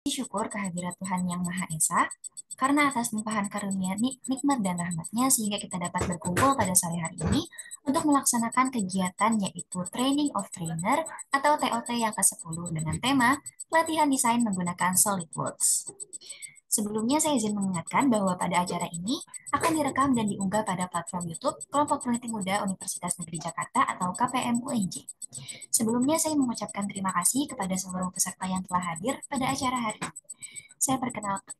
syukur kehadirat Tuhan Yang Maha Esa, karena atas limpahan karunia nikmat dan rahmatnya sehingga kita dapat berkumpul pada sore hari ini untuk melaksanakan kegiatan yaitu Training of Trainer atau TOT yang ke-10 dengan tema Pelatihan Desain Menggunakan SolidWorks. Sebelumnya saya izin mengingatkan bahwa pada acara ini akan direkam dan diunggah pada platform YouTube Kelompok Peneliti Muda Universitas Negeri Jakarta atau KPM UNJ. Sebelumnya saya mengucapkan terima kasih kepada seluruh peserta yang telah hadir pada acara hari ini.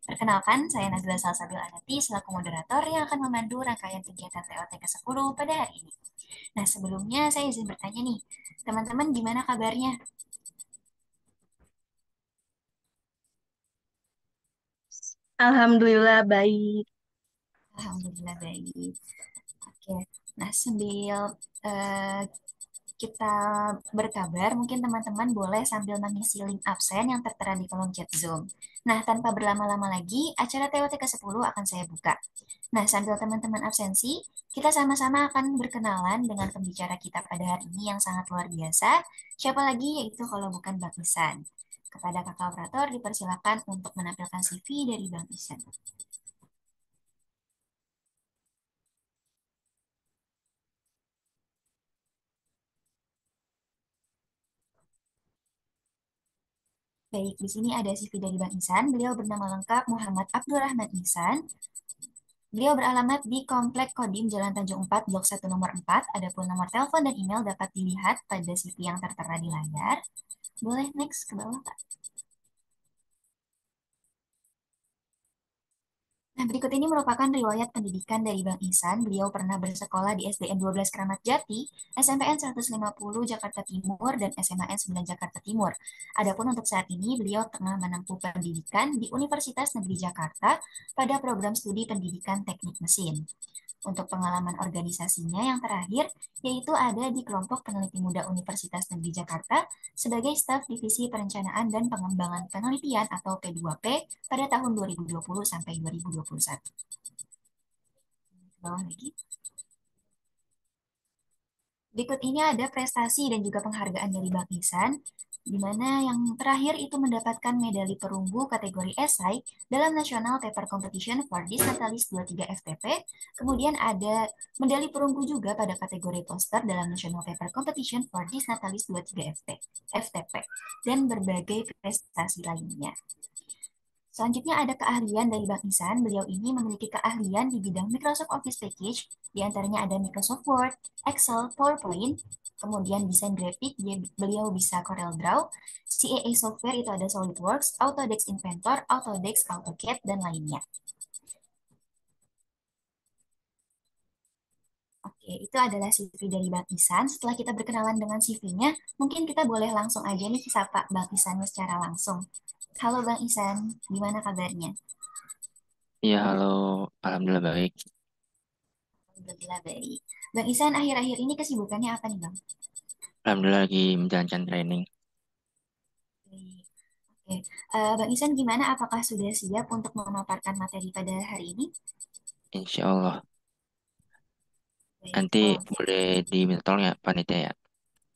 Perkenalkan, saya Nazila Salsabil Anati selaku moderator yang akan memandu rangkaian kegiatan TOT ke-10 pada hari ini. Nah, sebelumnya saya izin bertanya nih, teman-teman gimana kabarnya? Alhamdulillah baik. Alhamdulillah baik. Oke, nah sambil eh, kita berkabar, mungkin teman-teman boleh sambil mengisi link absen yang tertera di kolom chat Zoom. Nah, tanpa berlama-lama lagi, acara TOT ke-10 akan saya buka. Nah, sambil teman-teman absensi, kita sama-sama akan berkenalan dengan pembicara kita pada hari ini yang sangat luar biasa. Siapa lagi? Yaitu kalau bukan Bang Isan. Kepada kakak operator dipersilakan untuk menampilkan CV dari Bang Isan. Baik, di sini ada CV dari Bang Isan. Beliau bernama lengkap Muhammad Abdurrahman Ihsan. Beliau beralamat di Komplek Kodim Jalan Tanjung 4, Blok 1 nomor 4. Adapun nomor telepon dan email dapat dilihat pada CV yang tertera di layar. Boleh next ke bawah, Pak. Nah, berikut ini merupakan riwayat pendidikan dari Bang Ihsan. Beliau pernah bersekolah di SDN 12 Kramat Jati, SMPN 150 Jakarta Timur, dan SMAN 9 Jakarta Timur. Adapun untuk saat ini, beliau tengah menempuh pendidikan di Universitas Negeri Jakarta pada program studi pendidikan teknik mesin. Untuk pengalaman organisasinya yang terakhir, yaitu ada di kelompok peneliti muda Universitas Negeri Jakarta sebagai staf divisi perencanaan dan pengembangan penelitian atau P2P pada tahun 2020 sampai 2021. Bawah lagi. Berikut ini ada prestasi dan juga penghargaan dari Bang Ihsan, di mana yang terakhir itu mendapatkan medali perunggu kategori esai dalam National Paper Competition for This Natalis 23 FTP. Kemudian ada medali perunggu juga pada kategori poster dalam National Paper Competition for This Natalis 23 FTP dan berbagai prestasi lainnya. Selanjutnya ada keahlian dari Bang Isan. Beliau ini memiliki keahlian di bidang Microsoft Office Package, di antaranya ada Microsoft Word, Excel, PowerPoint, kemudian desain grafik, beliau bisa Corel Draw, CAA software itu ada SolidWorks, Autodesk Inventor, Autodesk AutoCAD, dan lainnya. Oke, itu adalah CV dari Bang Isan. Setelah kita berkenalan dengan CV-nya, mungkin kita boleh langsung aja nih sapa Bang Isan secara langsung. Halo Bang Isan, gimana kabarnya? Iya, halo. Alhamdulillah baik. Alhamdulillah baik. Bang Isan, akhir-akhir ini kesibukannya apa nih Bang? Alhamdulillah lagi menjalankan training. Baik. Oke. Bang Isan gimana? Apakah sudah siap untuk memaparkan materi pada hari ini? Insya Allah. Baik, Nanti boleh diminta tolong ya panitia ya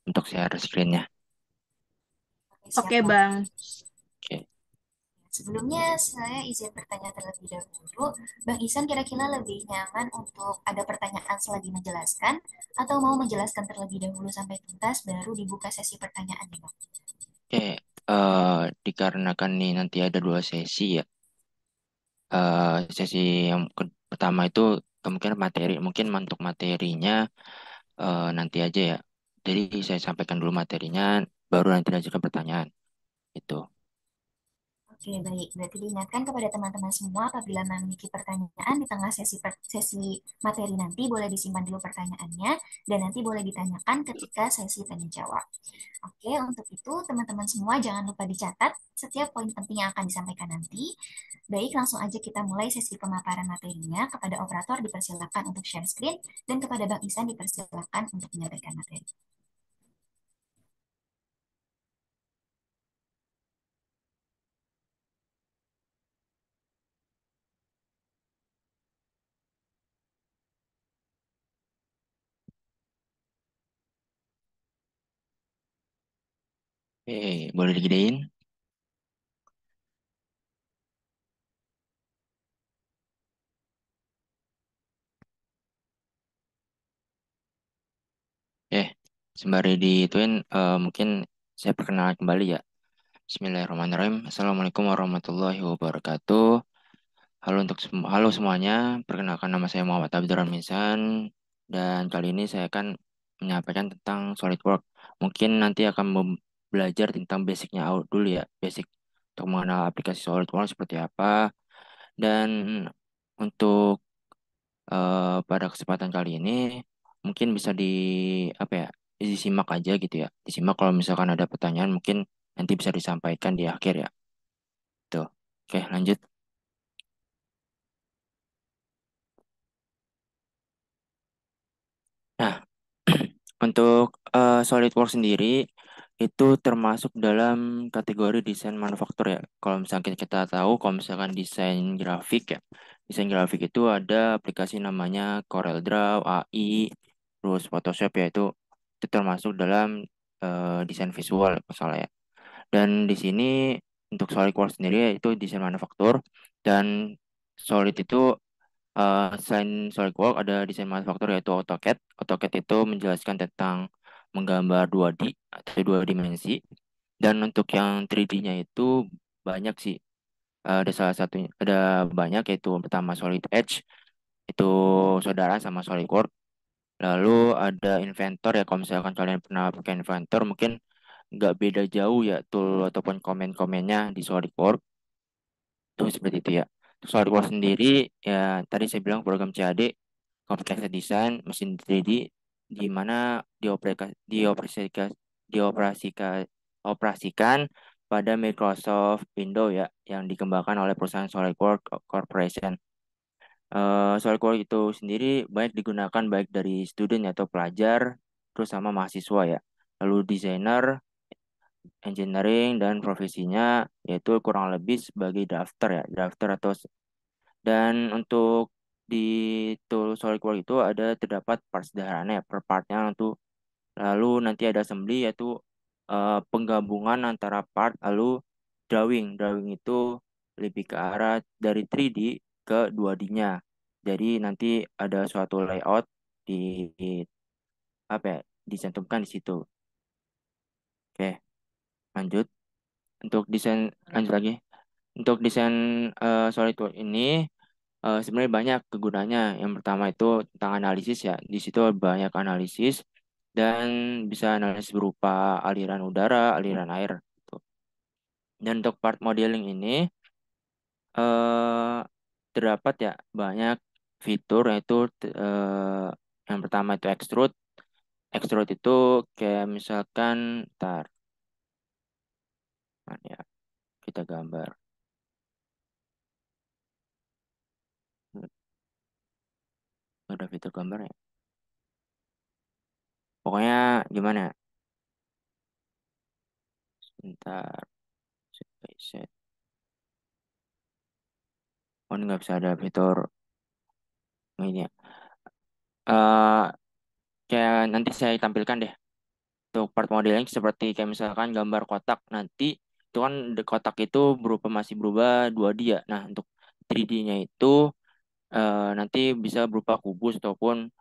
untuk share screen-nya. oke, siap Oke, Bang. Bang. Oke. Sebelumnya saya izin bertanya terlebih dahulu. Bang Isan kira-kira lebih nyaman untuk ada pertanyaan selagi menjelaskan atau mau menjelaskan terlebih dahulu sampai tuntas baru dibuka sesi pertanyaan nih Bang? Oke. Dikarenakan nih nanti ada dua sesi ya. Sesi yang pertama itu kemungkinan materi. Mungkin untuk materinya nanti aja ya. Jadi saya sampaikan dulu materinya, baru nanti lanjutkan pertanyaan. Itu. Oke, baik. Berarti diingatkan kepada teman-teman semua apabila memiliki pertanyaan di tengah sesi materi nanti boleh disimpan dulu pertanyaannya dan nanti boleh ditanyakan ketika sesi tanya jawab. Oke, untuk itu teman-teman semua jangan lupa dicatat setiap poin penting yang akan disampaikan nanti. Baik, langsung aja kita mulai sesi pemaparan materinya. Kepada operator dipersilakan untuk share screen dan kepada Bang Isan dipersilakan untuk menyampaikan materi. Oke, boleh digedein. Sembari dituin, mungkin saya perkenalkan kembali ya. Bismillahirrahmanirrahim. Assalamualaikum warahmatullahi wabarakatuh. Halo semuanya. Perkenalkan nama saya Muhammad Abdurrahman Misan dan kali ini saya akan menyampaikan tentang SolidWorks. Mungkin nanti akan belajar tentang basicnya dulu ya, basic untuk mengenal aplikasi SolidWorks seperti apa. Dan untuk pada kesempatan kali ini mungkin bisa apa ya disimak aja gitu ya, disimak kalau misalkan ada pertanyaan mungkin nanti bisa disampaikan di akhir ya tuh. Oke, lanjut. Nah, untuk SolidWorks sendiri itu termasuk dalam kategori desain manufaktur ya. Kalau misalkan kita tahu, kalau misalkan desain grafik ya, desain grafik itu ada aplikasi namanya CorelDRAW, AI, terus Photoshop ya itu termasuk dalam desain visual misalnya ya. Dan di sini untuk SolidWorks sendiri itu desain manufaktur dan Solid itu selain SolidWorks ada desain manufaktur yaitu AutoCAD. AutoCAD itu menjelaskan tentang menggambar 2D atau dua dimensi. Dan untuk yang 3D-nya itu banyak sih. Ada salah satunya, ada banyak yaitu pertama Solid Edge itu saudara sama SolidWorks. Lalu ada Inventor ya, kalau misalkan kalian pernah pakai Inventor mungkin nggak beda jauh ya tool ataupun komen-komennya di SolidWorks itu seperti itu ya. SolidWorks sendiri ya tadi saya bilang program CAD Computer Design mesin 3D di mana dioperasikan pada Microsoft Windows ya yang dikembangkan oleh perusahaan SolidWorks Corporation. SolidWorks itu sendiri banyak digunakan baik dari student atau pelajar terus sama mahasiswa ya. Lalu desainer, engineering dan profesinya yaitu kurang lebih sebagai drafter ya, drafter dan untuk di tool SolidWorks itu ada terdapat part sederhana ya per partnya untuk lalu nanti ada assembly yaitu penggabungan antara part lalu drawing itu lebih ke arah dari 3D ke 2D-nya. Jadi nanti ada suatu layout di apa ya dicantumkan di situ. Oke, lanjut. Untuk desain lanjut lagi. Untuk desain SolidWorks ini sebenarnya banyak kegunaannya. Yang pertama itu tentang analisis ya. Di situ banyak analisis dan bisa analisis berupa aliran udara, aliran air. Gitu. Dan untuk part modeling ini eh, terdapat ya banyak fitur yaitu yang pertama itu extrude. Extrude itu kayak misalkan, ntar, mana ya kita gambar. Ada fitur gambar ya. Pokoknya gimana ya? Ntar, set by set. Oh, ini nggak bisa ada fitur ini ya. eh Kayak nanti saya tampilkan deh untuk part modeling seperti kayak misalkan gambar kotak nanti itu kan kotak itu masih berubah 2D ya. Nah, untuk 3D-nya itu nanti bisa berupa kubus ataupun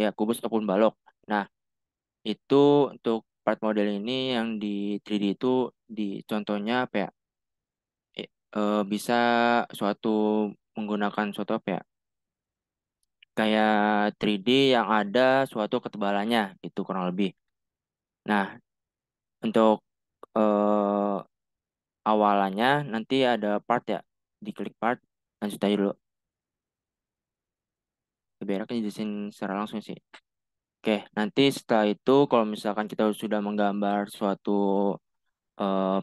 ya kubus ataupun balok. Nah, itu untuk part modeling ini yang di 3D itu di contohnya apa ya? Bisa suatu menggunakan suatu apa ya? Kayak 3D yang ada suatu ketebalannya itu kurang lebih. Nah, untuk eh, awalannya nanti ada part ya, diklik part, lanjut aja dulu. Lebih enaknya dijelasin secara langsung sih. Oke, nanti setelah itu kalau misalkan kita sudah menggambar suatu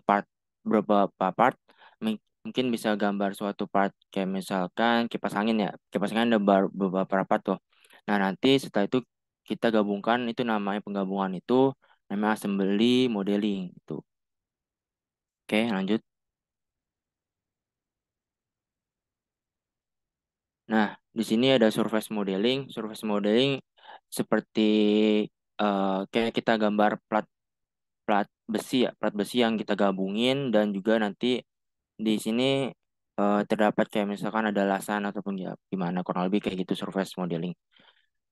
part, beberapa part, mungkin bisa gambar suatu part kayak misalkan kipas angin ya. Kipas angin ada beberapa part tuh. Nah, nanti setelah itu kita gabungkan itu namanya penggabungan itu namanya assembly modeling itu. Oke, lanjut. Nah, di sini ada surface modeling. Surface modeling seperti kayak kita gambar plat plat besi ya, plat besi yang kita gabungin dan juga nanti di sini terdapat kayak misalkan ada lasan ataupun ya gimana kurang lebih kayak gitu surface modeling.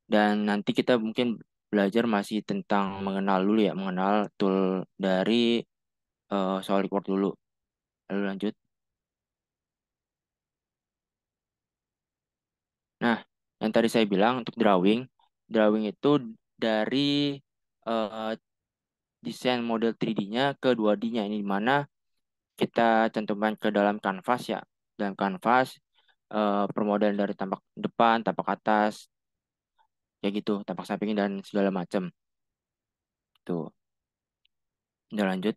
Dan nanti kita mungkin belajar masih tentang mengenal dulu ya, mengenal tool dari SolidWorks dulu. Lalu lanjut. Nah, yang tadi saya bilang untuk drawing, drawing itu dari eh, desain model 3D-nya ke 2D-nya ini di mana kita cantumkan ke dalam kanvas ya. Dalam kanvas permodelan dari tampak depan, tampak atas, kayak gitu, tampak samping dan segala macam. Tuh, udah lanjut.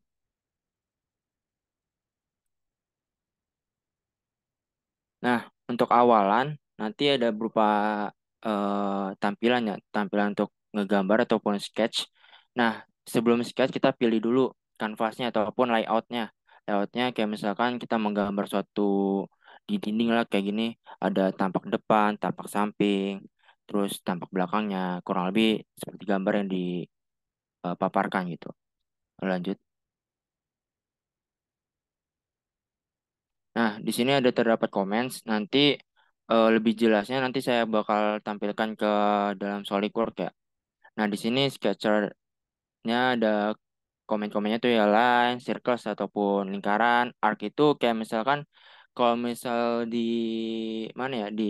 Nah, untuk awalan nanti ada berupa tampilan ya, tampilan untuk ngegambar ataupun sketch. Nah, sebelum sketch kita pilih dulu kanvasnya ataupun layoutnya. Layoutnya kayak misalkan kita menggambar suatu di dinding lah kayak gini, ada tampak depan, tampak samping, terus tampak belakangnya, kurang lebih seperti gambar yang dipaparkan gitu. Lanjut. Nah, di sini ada terdapat comments. Nanti lebih jelasnya nanti saya bakal tampilkan ke dalam SolidWorks ya. Nah, di sini sketchernya ada komen-komennya tuh ya line, circles ataupun lingkaran. Arc itu kayak misalkan kalau misal di mana ya di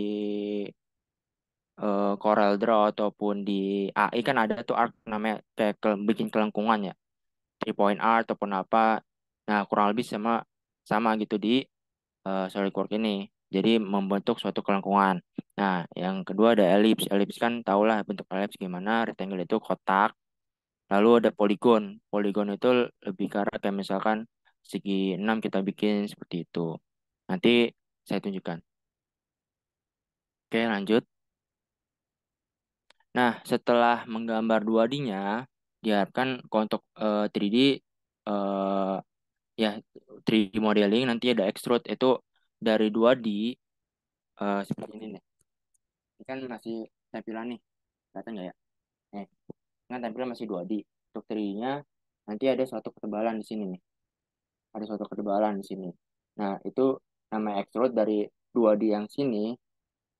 Corel Draw ataupun di AI kan ada tuh arc namanya kayak bikin kelengkungan ya. 3 point arc ataupun apa. Nah, kurang lebih sama sama gitu di SolidWorks ini. Jadi membentuk suatu kelengkungan. Nah, yang kedua ada elips. Elips kan tahulah bentuk elips gimana. Rectangle itu kotak. Lalu ada poligon. Poligon itu lebih ke arah kayak misalkan segi 6 kita bikin seperti itu. Nanti saya tunjukkan. Oke, lanjut. Nah, setelah menggambar 2D-nya, diharapkan kalau untuk 3D eh, ya 3D modeling nanti ada extrude itu dari 2D seperti ini nih. Ini kan masih tampilan nih, kelihatan nggak ya? Eh, kan tampilan masih 2D. Untuk 3D-nya nanti ada suatu ketebalan di sini nih. Ada suatu ketebalan di sini. Nah, itu nama extrude dari 2D yang sini,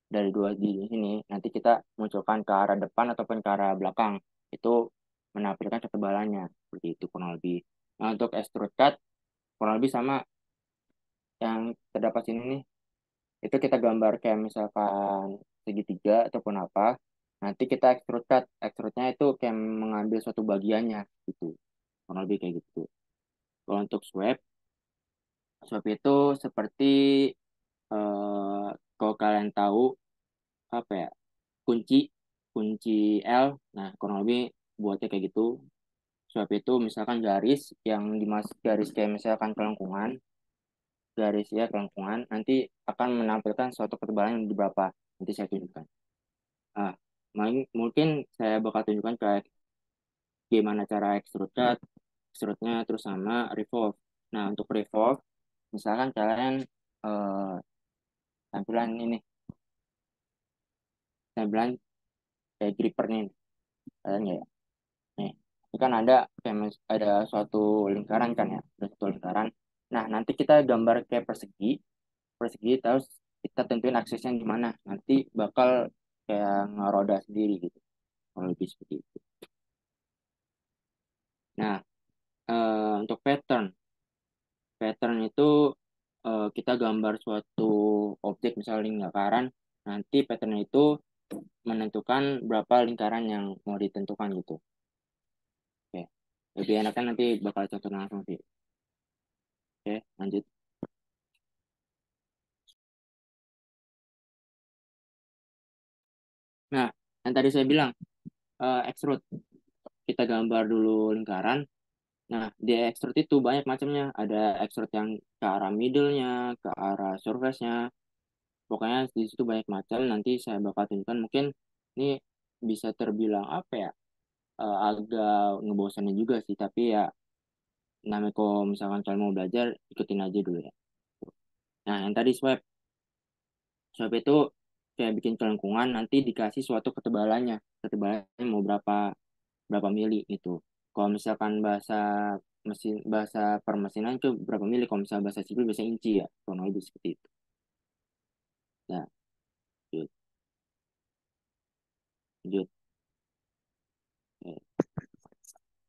dari 2D di sini, nanti kita munculkan ke arah depan ataupun ke arah belakang. Itu menampilkan ketebalannya. Seperti itu kurang lebih. Nah, untuk extrude cut kurang lebih sama yang terdapat sini nih. Itu kita gambar kayak misalkan segitiga ataupun apa. Nanti kita extrude cut. Extrude-nya itu kayak mengambil suatu bagiannya gitu. Kurang lebih kayak gitu. Kalau untuk swap, swap itu seperti kalau kalian tahu apa ya kunci kunci L. Nah kurang lebih buatnya kayak gitu. Swap itu misalkan garis yang dimas garis kayak misalkan kelengkungan, garis ya kelengkungan. Nanti akan menampilkan suatu ketebalan yang di berapa. Nanti saya tunjukkan. Ah, mungkin saya bakal tunjukkan kayak gimana cara extrude cut, extrude-nya terus sama revolve. Nah, untuk revolve, misalkan kalian eh, tampilan ini, tampilan kayak gripper nih, kalian ya. Nih, ini kan ada kayak ada suatu lingkaran kan ya, ada suatu lingkaran. Nah, nanti kita gambar kayak persegi, persegi terus kita tentuin aksesnya di mana. Nanti bakal kayak ngeroda sendiri gitu, kalau lebih seperti itu. Nah, untuk pattern. Pattern itu kita gambar suatu objek misalnya lingkaran, nanti pattern itu menentukan berapa lingkaran yang mau ditentukan gitu. Oke. Lebih enakan nanti bakal contoh langsung sih. Oke, lanjut. Nah, yang tadi saya bilang extrude. Kita gambar dulu lingkaran. Nah, di extrude itu banyak macamnya. Ada extrude yang ke arah middle-nya, ke arah surface-nya. Pokoknya di situ banyak macam. Nanti saya bakal tunjukkan. Mungkin ini bisa terbilang apa ya? Agak ngebosanin juga sih tapi ya namanya kalau misalkan kalian mau belajar ikutin aja dulu ya. Nah yang tadi swipe swipe itu kayak bikin kelengkungan nanti dikasih suatu ketebalannya, ketebalannya mau berapa berapa mili gitu. Kalau misalkan bahasa mesin bahasa permesinan itu berapa mili, kalau misalkan bahasa sipil bisa inci ya kurang lebih seperti itu. Nah lanjut lanjut.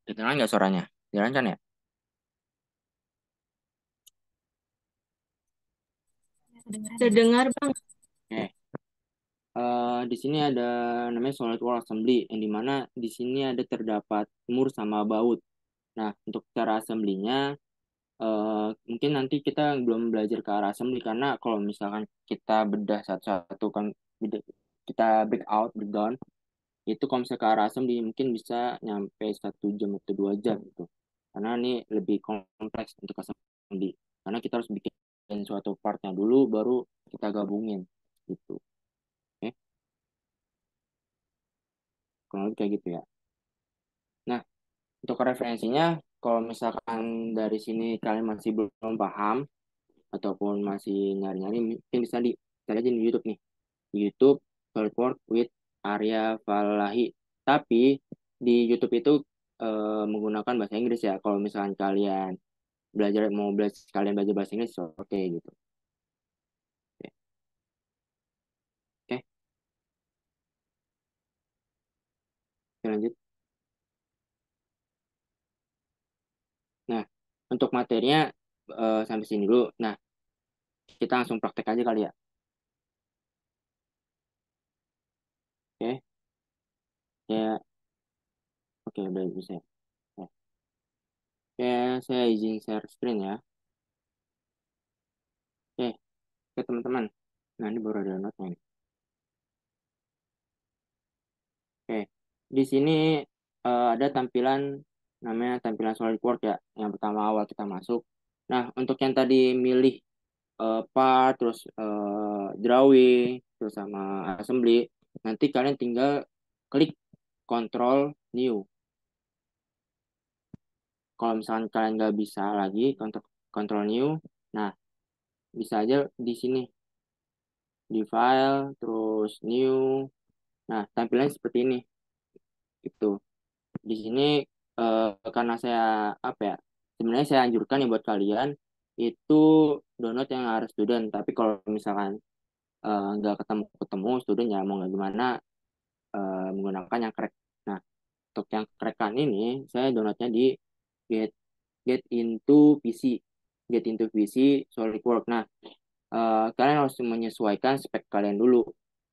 Kedengeran nggak suaranya? Kedengeran kan ya? Ya, kedengeran ya. Terdengar, Bang. Oke. Di sini ada namanya SolidWorks Assembly, yang dimana di sini ada terdapat mur sama baut. Nah, untuk cara assembly-nya, mungkin nanti kita belum belajar ke arah assembly, karena kalau misalkan kita bedah satu-satu kan, kita breakdown, itu kalau misalnya ke arah assembly mungkin bisa nyampe 1 jam atau 2 jam gitu. Karena ini lebih kompleks untuk assembly. Karena kita harus bikin suatu partnya dulu, baru kita gabungin gitu. Oke, kurang lebih kayak gitu ya. Nah, untuk referensinya, kalau misalkan dari sini kalian masih belum paham ataupun masih nyari-nyari, mungkin bisa cari aja di YouTube nih. Di YouTube, SolidWorks with Arya Falahi. Tapi di YouTube itu menggunakan bahasa Inggris ya. Kalau misalkan kalian kalian belajar bahasa Inggris, oke gitu. Oke, oke, lanjut. Nah, untuk materinya sampai sini dulu. Nah, kita langsung praktek aja kali ya. Oke, ya, oke, udah bisa. Oke, oke, saya izin share screen ya. Oke, oke teman-teman. Nah, ini baru ada note nih. Oke, di sini ada tampilan namanya tampilan SolidWorks ya. Yang pertama awal kita masuk. Nah, untuk yang tadi milih part, terus drawing, terus sama assembly, nanti kalian tinggal klik Control New. Kalau misalkan kalian nggak bisa lagi Control New, nah bisa aja di sini di file, terus New. Nah, tampilannya seperti ini. Gitu. Di sini karena saya apa ya, sebenarnya saya anjurkan ya buat kalian itu download yang harus student, tapi kalau misalkan nggak ketemu student ya mau nggak gimana, menggunakan yang crack. Nah, untuk yang crackan ini saya downloadnya di get get into PC get into PC SolidWorks. Nah, kalian harus menyesuaikan spek kalian dulu.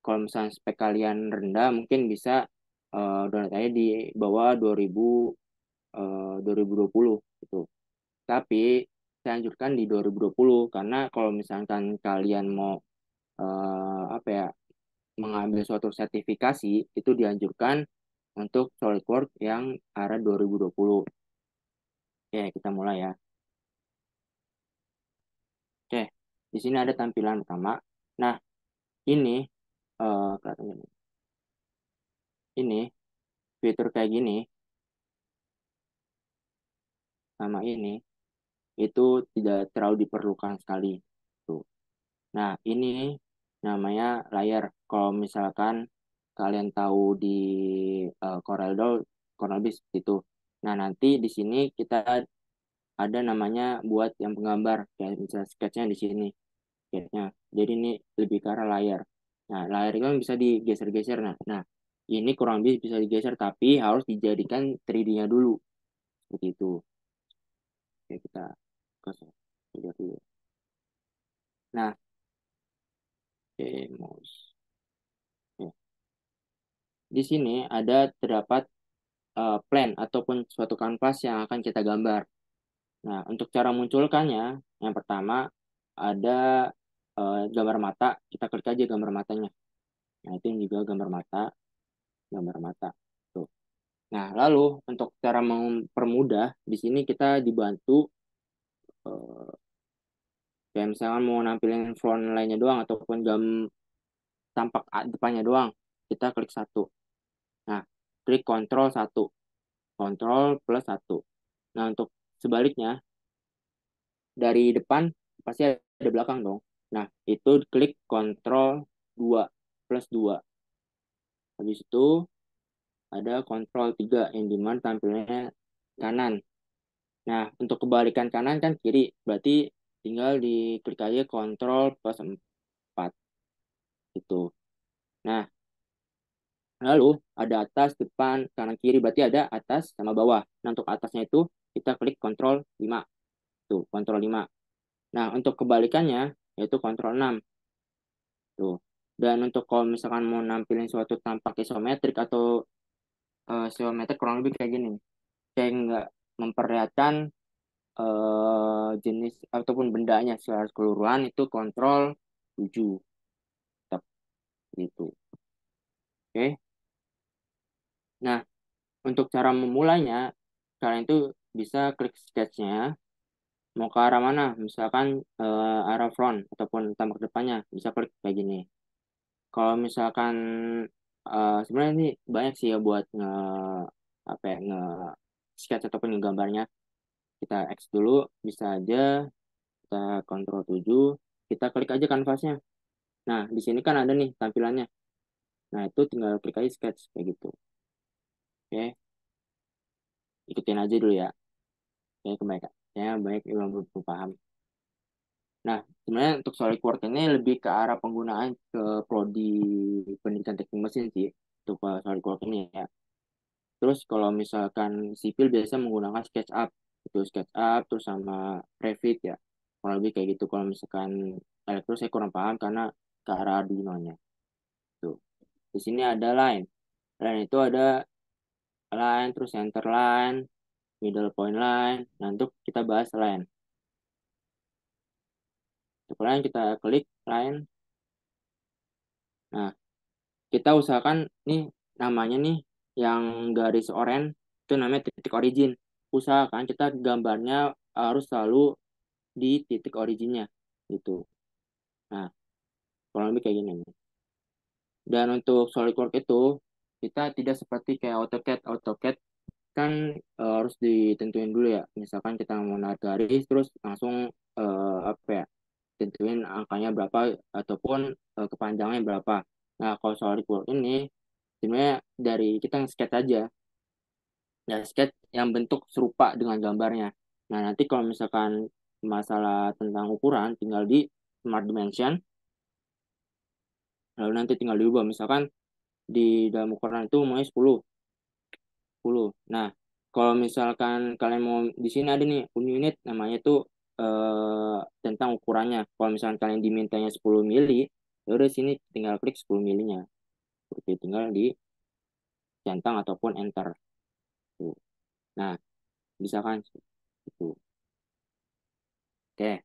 Kalau misalnya spek kalian rendah mungkin bisa download aja di bawah 2020 gitu. Tapi saya anjurkan di 2020 karena kalau misalkan kalian mau apa ya, mengambil suatu sertifikasi, itu dianjurkan untuk SolidWorks yang arah 2020. Oke, kita mulai ya. Oke, di sini ada tampilan pertama. Nah, ini kelihatannya ini fitur kayak gini sama ini itu tidak terlalu diperlukan sekali. Tuh. Nah, ini namanya layer. Kalau misalkan kalian tahu di Corel Draw itu. Nah, nanti di sini kita ada namanya buat yang penggambar, kayak misalnya sketchnya di sini, sketchnya. Jadi ini lebih ke arah layar. Nah, layar itu kan bisa digeser-geser. Nah, ini kurang lebih bisa digeser, tapi harus dijadikan 3D-nya dulu. Seperti itu. Oke, kita ke lihat dulu. Nah, oke, mouse. Oke. Di sini terdapat plan ataupun suatu kanvas yang akan kita gambar. Nah, untuk cara munculkannya, yang pertama ada gambar mata. Kita klik aja gambar matanya. Nah, itu juga gambar mata, gambar mata. Tuh. Nah, lalu untuk cara mempermudah, di sini kita dibantu eh, kayak misalkan mau nampilin front lainnya doang ataupun tampak depannya doang, kita klik satu. Nah, klik kontrol satu, kontrol plus satu. Nah, untuk sebaliknya dari depan pasti ada belakang dong. Nah, itu klik kontrol 2 plus 2. Habis itu ada kontrol 3 yang dimana tampilnya kanan. Nah, untuk kebalikan kanan kan kiri, berarti tinggal diklik aja kontrol plus 4 itu. Nah, Lalu ada atas, depan, kanan, kiri, berarti ada atas sama bawah. Nah, untuk atasnya itu kita klik Ctrl 5. Tuh, Ctrl 5. Nah, untuk kebalikannya yaitu Ctrl 6. Tuh. Dan untuk kalau misalkan mau nampilin suatu tampak isometrik atau isometrik kurang lebih kayak gini. Kayak nggak memperlihatkan jenis ataupun bendanya secara keseluruhan itu Ctrl 7. Tetap gitu. Oke. Nah, untuk cara memulainya, kalian itu bisa klik sketch-nya. Mau ke arah mana? Misalkan arah front ataupun tampak depannya, bisa klik kayak gini. Kalau misalkan sebenarnya ini banyak sih ya buat apa ya, sketch ataupun ngegambarnya. Kita X dulu, bisa aja kita Ctrl 7, kita klik aja kanvasnya. Nah, di sini kan ada nih tampilannya. Nah, itu tinggal klik aja sketch kayak gitu. Oke, ikutin aja dulu ya. Oke, kebaikan. Ya, baik, belum belum paham. Nah, sebenarnya untuk SolidWorks ini lebih ke arah penggunaan ke prodi pendidikan teknik mesin sih untuk SolidWorks ini ya. Terus kalau misalkan sipil biasa menggunakan SketchUp, itu SketchUp terus sama Revit ya. Kurang lebih kayak gitu. Kalau misalkan elektro saya kurang paham karena ke arah Arduino-nya. Tuh. Di sini ada line. Line itu ada line, terus center line, middle point line. Nah, untuk kita bahas line. Untuk line kita klik line. Nah, kita usahakan nih namanya nih yang garis oranye itu namanya titik origin. Usahakan kita gambarnya harus selalu di titik originnya gitu. Nah, kurang lebih kayak gini nih. Dan untuk SolidWorks itu kita tidak seperti kayak AutoCAD. AutoCAD kan harus ditentuin dulu ya. Misalkan kita mau narik garis terus langsung apa ya? Tentuin angkanya berapa ataupun kepanjangannya berapa. Nah, kalau SolidWorks ini sebenarnya dari kita nge-sketch aja, ya sketch yang bentuk serupa dengan gambarnya. Nah, nanti kalau misalkan masalah tentang ukuran tinggal di Smart Dimension, lalu nanti tinggal diubah. Misalkan di dalam ukuran itu mau 10, 10. Nah, kalau misalkan kalian mau di sini ada nih unit namanya tuh tentang ukurannya. Kalau misalkan kalian dimintanya 10 mili, ya udah sini tinggal klik 10 milinya. Oke, tinggal di centang ataupun enter. Tuh. Nah, bisa kan? Itu. Oke,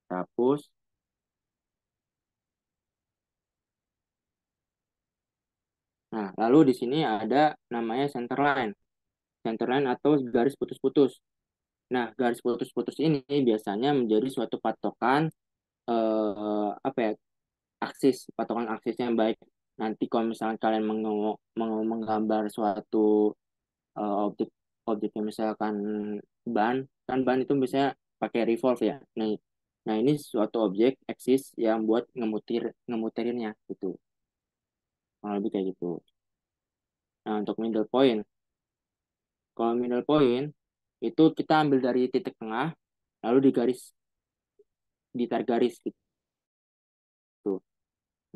hapus. Nah, lalu di sini ada namanya center line. Center line atau garis putus-putus. Nah, garis putus-putus ini biasanya menjadi suatu patokan apa ya, aksis, patokan aksisnya yang baik. Nanti kalau misalnya kalian menggambar suatu objek objeknya misalkan ban, kan ban itu biasanya pakai revolve ya. Nah, nah ini suatu objek aksis yang buat ngemuterinnya gitu. Kurang lebih kayak gitu. Nah, untuk middle point, kalau middle point itu kita ambil dari titik tengah, lalu ditarik garis gitu.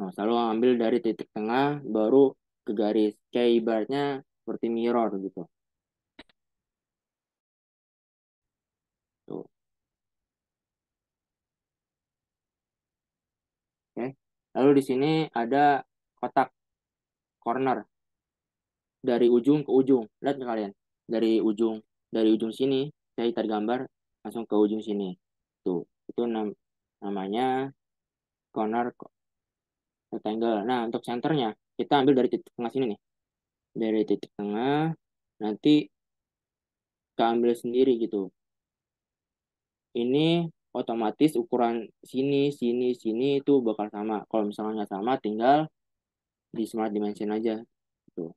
Nah, selalu ambil dari titik tengah, baru ke garis. Kayak ibaratnya seperti mirror gitu. Tuh, oke. Lalu di sini ada kotak corner dari ujung ke ujung. Lihat nggak kalian? Dari ujung sini, saya tarik gambar langsung ke ujung sini. Tuh, itu namanya corner rectangle. Nah, untuk centernya, kita ambil dari titik tengah sini nih. Dari titik tengah, nanti kita ambil sendiri gitu. Ini otomatis ukuran sini, sini, sini itu bakal sama. Kalau misalnya nggak sama, tinggal di Smart Dimension aja. Gitu.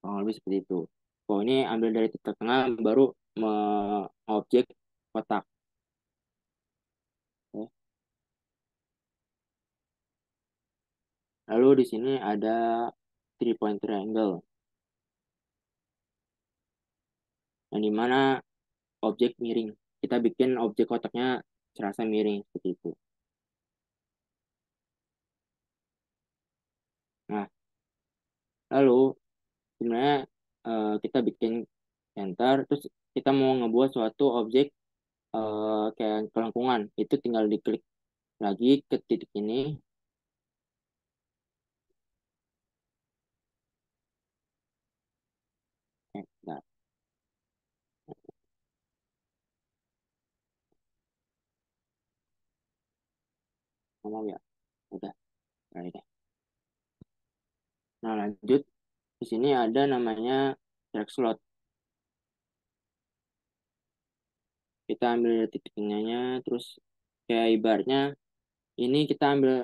Kurang lebih seperti itu. Kalau ini ambil dari titik tengah, baru objek kotak. Ya. Lalu di sini ada 3 point triangle, yang dimana objek miring. Kita bikin objek kotaknya serasa miring seperti itu. Nah, lalu sebenarnya kita bikin center, terus kita mau ngebuat suatu objek kayak kelengkungan. Itu tinggal diklik lagi ke titik ini. Nah, ngomong ya. Udah, nah, deh. Nah, lanjut. Di sini ada namanya drag slot. Kita ambil titiknya, terus kayak ibaratnya ini kita ambil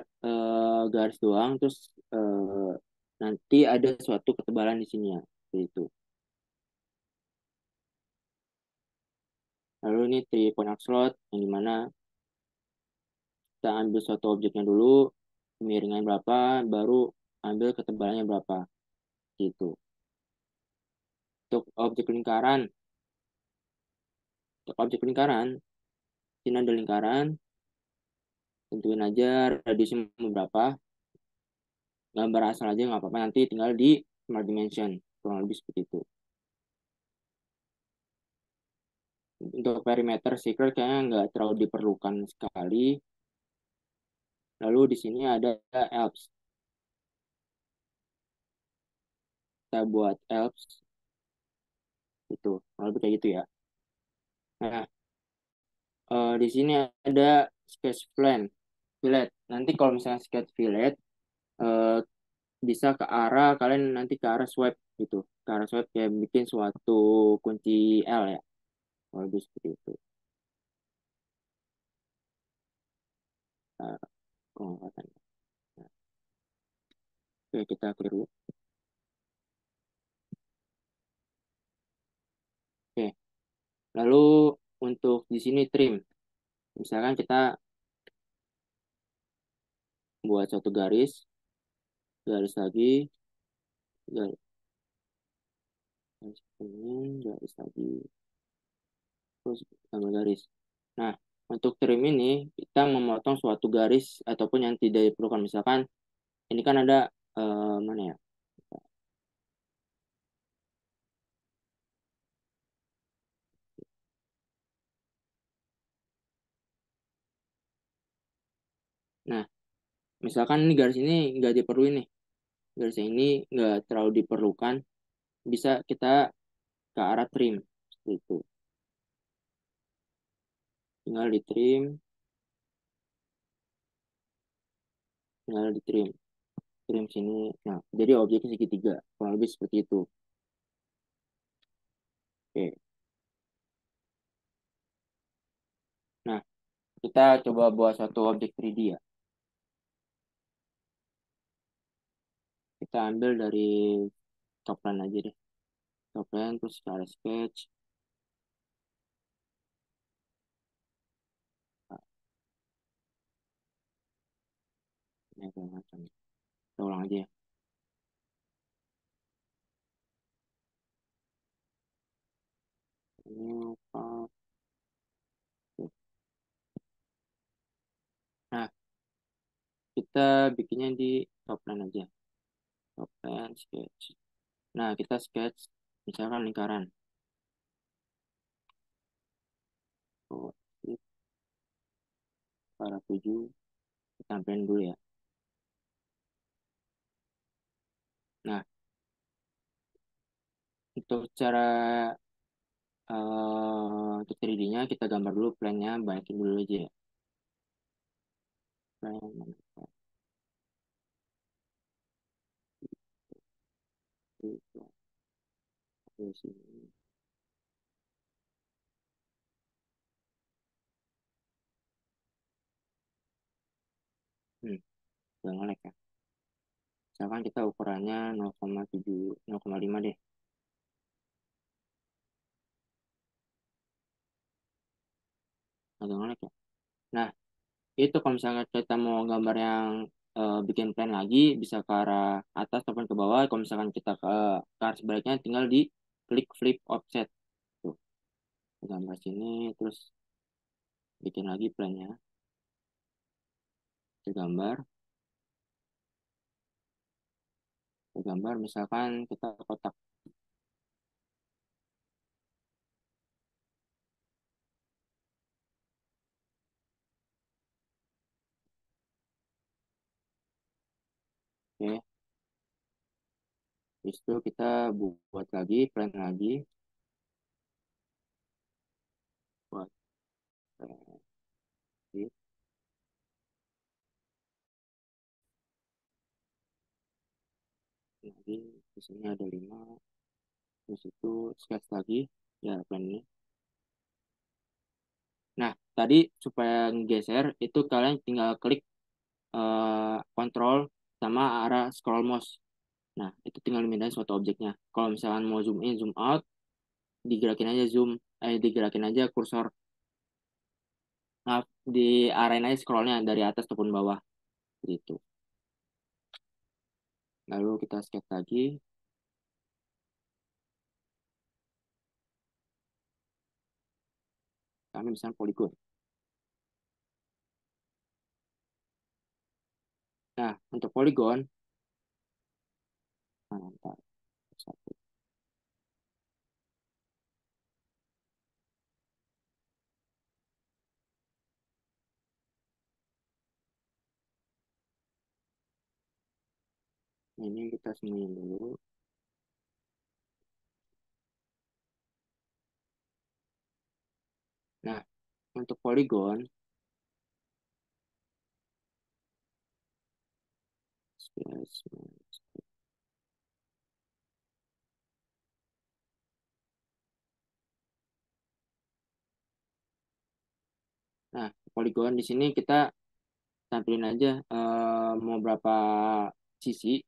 garis doang, terus nanti ada suatu ketebalan di sini ya, seperti itu. Lalu ini three-point slot, yang dimana kita ambil suatu objeknya dulu, kemiringan berapa, baru ambil ketebalannya berapa, gitu. Untuk objek lingkaran, sini ada lingkaran, tentuin aja radiusnya mau berapa, gambar asal aja nggak apa-apa, nanti tinggal di smart dimension, kurang lebih seperti itu. Untuk perimeter circle kayaknya nggak terlalu diperlukan sekali. Lalu di sini ada ellipse. Kita buat ellipse itu, kurang lebih kayak gitu ya. Nah, di sini ada sketch plan, fillet. Nanti kalau misalnya sketch fillet, eh, bisa ke arah kalian nanti ke arah swipe gitu, ke arah swipe kayak bikin suatu kunci L ya, kalau lebih seperti itu. Nah, pengangkatannya. Nah, oke, kita clear dulu. Oke, lalu untuk di sini trim, misalkan kita buat satu garis, garis lagi, garis, garis ini, garis lagi, terus tambah garis. Nah, untuk trim ini kita memotong suatu garis ataupun yang tidak diperlukan. Misalkan ini kan ada mana ya? Nah, misalkan ini garis ini nggak diperluin nih, garis ini nggak terlalu diperlukan, bisa kita ke arah trim seperti itu. Tinggal di trim, tinggal di trim, trim sini. Nah, jadi objeknya segitiga, kurang lebih seperti itu. Oke. Nah, kita coba buat satu objek 3D ya. Kita ambil dari top plan aja deh. Top plan terus ke arah sketch. Nah, ini agak macam. Kita ulang aja ya. Ini apa? Nah, kita bikinnya di top plan aja. Top plan sketch. Nah, kita sketch misalkan lingkaran. Oh, ini para 7. Kita tampilin dulu ya. Nah, untuk cara untuk 3D-nya kita gambar dulu plan-nya, banyakin dulu aja ya. Plan, mana plan, itu, terus sini. Udah nge-lag ya. Misalkan kita ukurannya 0,7, 0,5 deh. Agak nge-lag ya. Nah, itu kalau misalnya kita mau gambar yang bikin plan lagi, bisa ke arah atas ataupun ke bawah. Kalau misalkan kita ke arah sebaliknya, tinggal di klik flip offset. Tuh, gambar sini, terus bikin lagi plannya. Kita gambar. gambar misalkan kita kotak. Oke, habis itu kita buat lagi plan lagi, buat lagi. Lagi di sini ada 5, terus itu sketch lagi ya plan ini. Nah, tadi supaya geser itu kalian tinggal klik kontrol sama arah scroll mouse. Nah, itu tinggal mindahin suatu objeknya. Kalau misalkan mau zoom in, zoom out, digerakin aja kursor. Nah, diarahin aja scrollnya dari atas ataupun bawah, gitu. Lalu kita sketch lagi, kami bisa poligon. Nah, untuk poligon, nah, ntar, satu. Ini kita sembunyiin dulu. Nah, untuk poligon, sketch. Nah, poligon di sini kita tampilin aja mau berapa sisi.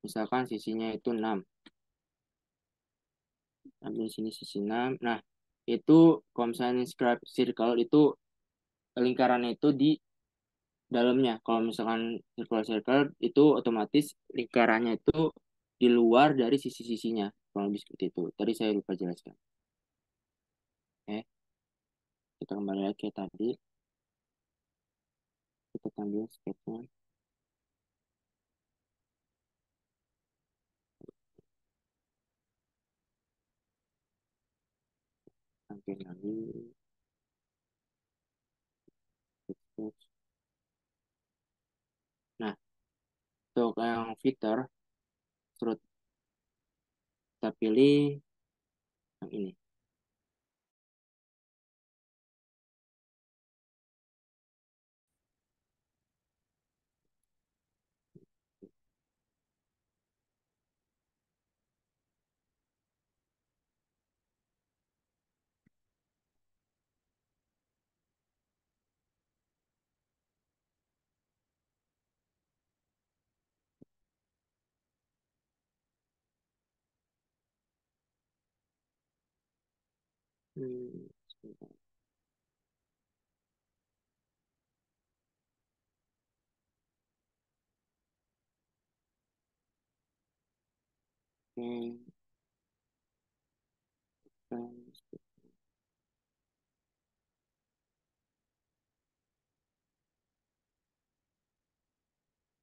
Misalkan sisinya itu 6. Ambil sini sisi 6. Nah, itu kalau misalnya scribe circle itu lingkarannya itu di dalamnya. Kalau misalkan circle itu otomatis lingkarannya itu di luar dari sisi-sisinya. Kalau lebih seperti itu. Tadi saya lupa jelaskan. Oke, kita kembali lagi ke tadi. Kita ambil sketchnya. Tampil lagi. Sketch. Nah, untuk yang filter, terus kita pilih yang ini. Hmm, sebentar. Oke, kita-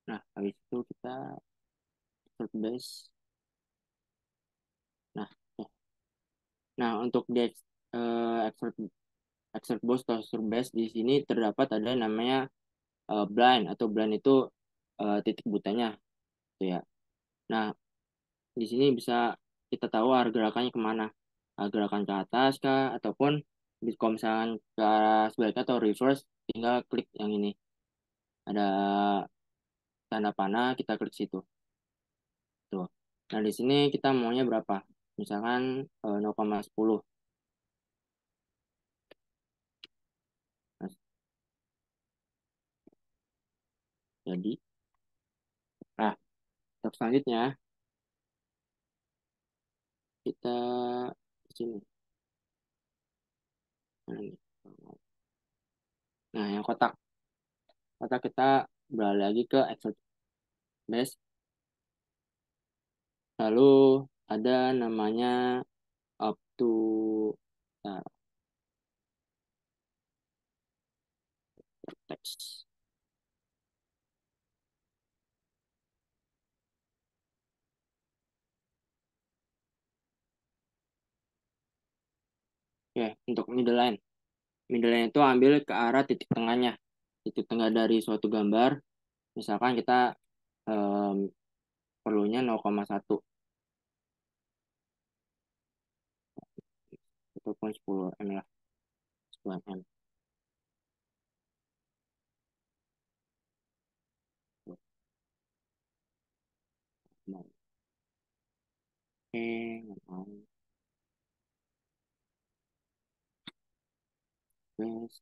Nah, habis itu kita insert base. Nah, oke. Nah, untuk di expert expert box atau expert base di sini terdapat ada namanya blind atau blind itu titik butanya, gitu ya. Nah, di sini bisa kita tahu arah gerakannya kemana. Gerakan ke atas kah, ataupun kalau misalkan ke arah sebaliknya atau reverse, tinggal klik yang ini. Ada tanda panah, kita klik situ. Tuh. Nah, di sini kita maunya berapa? Misalkan 0,10. Nah, jadi, nah, step selanjutnya kita di sini. Nah, ini. Nah, yang kotak. Kotak kita beralih lagi ke expert base. Lalu ada namanya up to uh, text. middle line. Middle line itu ambil ke arah titik tengahnya. Titik tengah dari suatu gambar. Misalkan kita em, perlunya 0,1 ataupun 10 mm lah. 10 mm. Oke, nggak mau. Yes,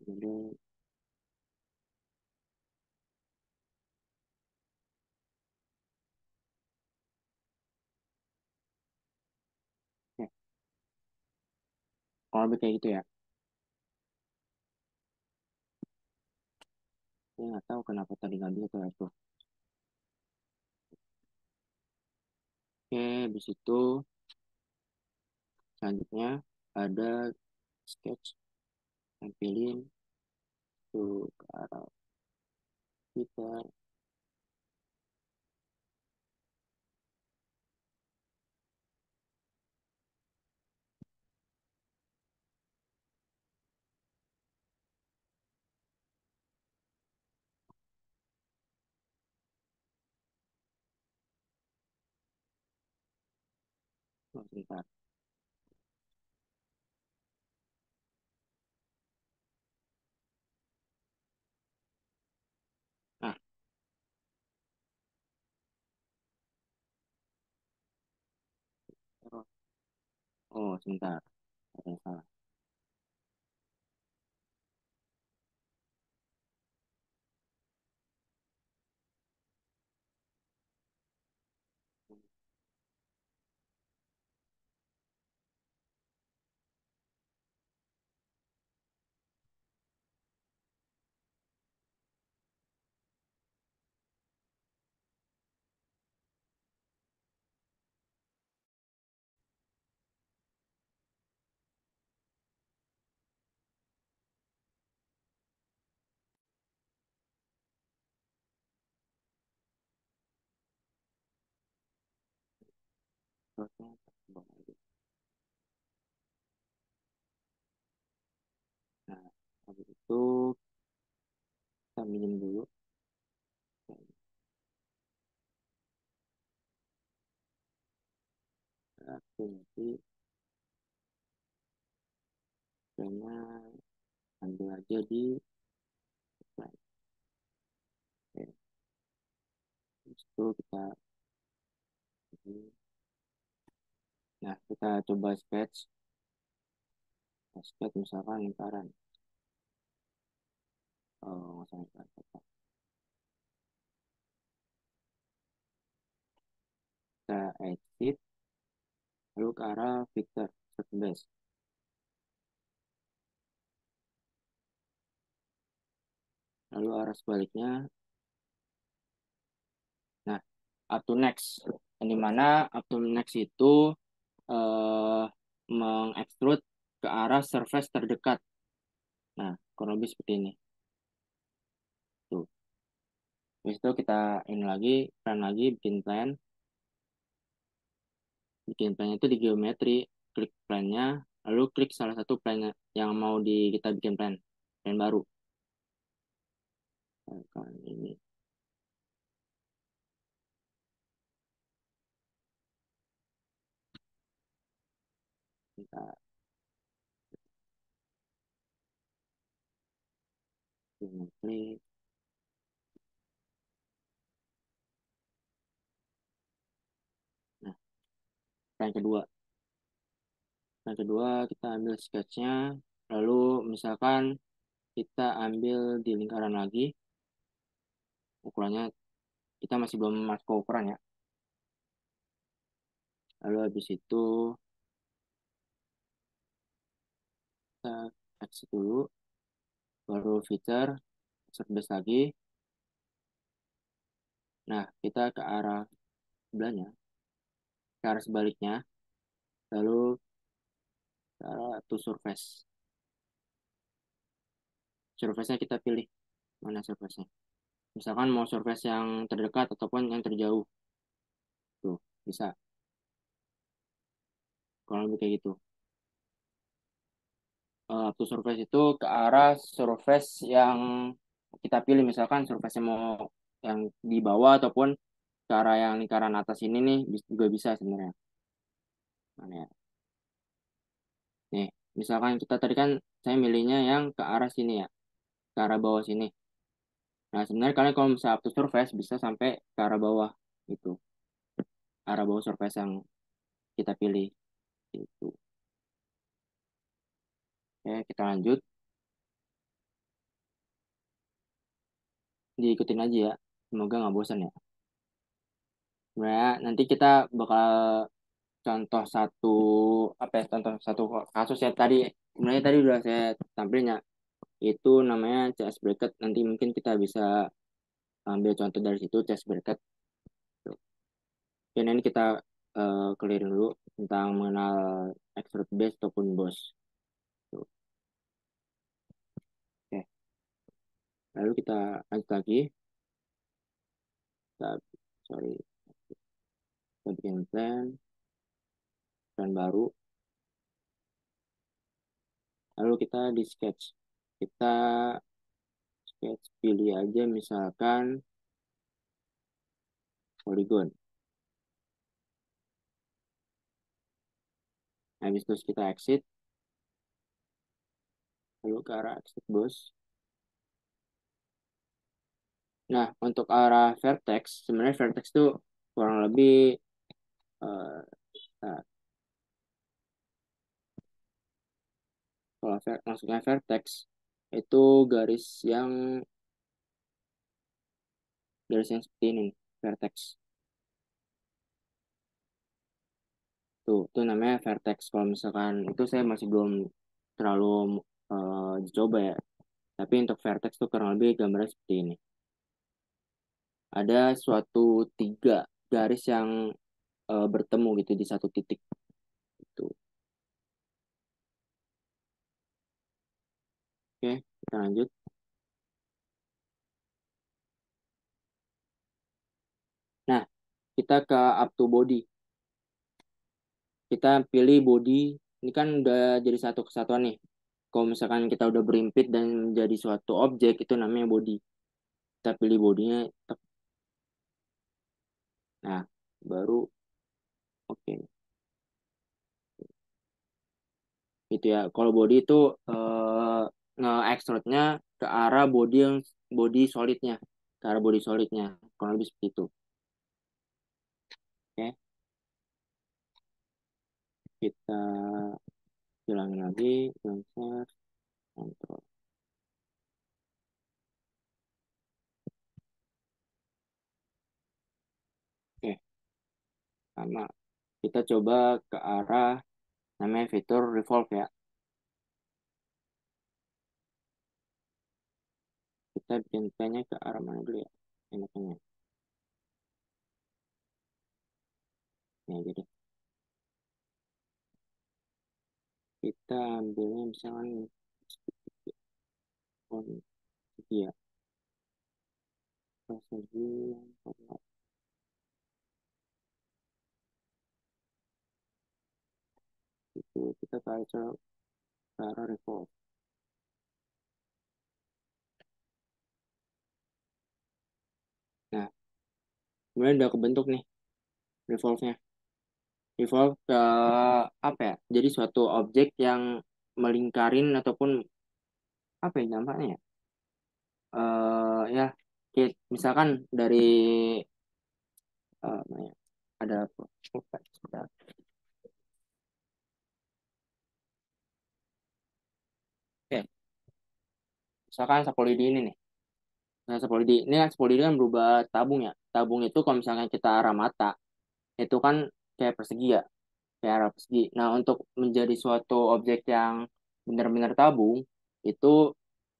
middle. Ya, kalau lebih kayak gitu ya. Saya nggak tahu kenapa tadi nggak bisa tuh itu. Oke, habis itu selanjutnya ada sketch, tampilin tuh ke arah kita. Oh, sebentar. Ah, oh, oh, sebentar. Ada yang salah. Terusnya, buang lagi. Nah, habis itu kita minum dulu. Oke, nanti kayaknya ambil aja di slide. Oke, habis itu kita nah kita coba sketch. Sketch misalkan lingkaran. Oh, nggak usah lingkaran. Kita exit lalu ke arah Victor set base. Lalu arah sebaliknya. Nah, up to next. Yang dimana up to next itu eh, mengekstrud ke arah surface terdekat. Nah, kurang lebih seperti ini. Tuh. Habis itu kita ini lagi, plan lagi, bikin plan. Bikin plan itu di geometri. Klik plannya, lalu klik salah satu plan yang mau kita bikin plan. Plan baru. Nah, ini kita geometri. Nah, plan kedua. Yang kedua, kita ambil sketchnya, lalu misalkan kita ambil di lingkaran lagi, ukurannya kita masih belum masuk ke ukuran ya. Lalu habis itu kita exit dulu, baru feature, set base lagi. Nah, kita ke arah sebelahnya, ke arah sebaliknya, lalu ke arah to surface. Surface-nya kita pilih, mana surface-nya. Misalkan mau surface yang terdekat ataupun yang terjauh. Tuh, bisa. Kalau lebih kayak gitu. Up to surface itu ke arah surface yang kita pilih. Misalkan surface yang mau yang di bawah ataupun ke arah yang lingkaran atas ini nih juga bisa sebenarnya. Mana ya? Nih, misalkan kita tadi kan saya milihnya yang ke arah sini ya, ke arah bawah sini. Nah, sebenarnya kalian kalau misalnya up to surface bisa sampai ke arah bawah gitu, arah bawah surface yang kita pilih itu. Oke, kita lanjut, diikutin aja ya. Semoga nggak bosan ya. Sebenarnya nanti kita bakal contoh satu apa ya, contoh satu kasus ya tadi. Sebenarnya tadi udah saya tampilin ya. Itu namanya CS bracket. Nanti mungkin kita bisa ambil contoh dari situ CS bracket. Oke, ini kita clearin dulu tentang mengenal extrude base ataupun boss. Tuh. Oke, lalu kita lanjut lagi. Kita, sorry, kita bikin plan baru. Lalu kita di sketch. Kita sketch pilih aja misalkan polygon. Habis itu kita exit. Lalu ke arah exit boss. Nah, untuk arah vertex, sebenarnya vertex itu kurang lebih eh, nah, kalau maksudnya vertex itu yang garis yang seperti ini, vertex. Tuh namanya vertex. Kalau misalkan itu saya masih belum terlalu dicoba ya. Tapi untuk vertex tuh kurang lebih gambarnya seperti ini. Ada suatu tiga garis yang bertemu gitu di satu titik. Gitu. Oke, kita lanjut. Nah, kita ke up to body. Kita pilih body. Ini kan udah jadi satu kesatuan nih. Kalau misalkan kita udah berimpit dan menjadi suatu objek, itu namanya body. Kita pilih bodinya. Nah, baru oke. Gitu ya. Kalau body itu nge-extrude-nya ke arah body solidnya, ke arah body solidnya. Kalau lebih seperti itu. Oke, kita hilangin lagi, insert, control. Oke, sama. Kita coba ke arah namanya fitur revolve ya. Kita bikin nya ke arah mana dulu ya? Enaknya. Ya, jadi kita ambilnya misalnya ya, persegi, itu kita baca ke arah revolve. Nah, kemudian udah kebentuk nih revolve-nya. Revolve ke apa ya? Jadi suatu objek yang melingkarin ataupun apa ya dampaknya ya? Ya, misalkan dari mana ya? Ada apa? Lupa, sebentar. Oke, misalkan Sapolidi ini nih. Nah, ini kan Sapolidi kan berubah tabung ya. Tabung itu kalau misalkan kita arah mata, itu kan kayak persegi ya, kayak arah persegi. Nah, untuk menjadi suatu objek yang benar-benar tabung, itu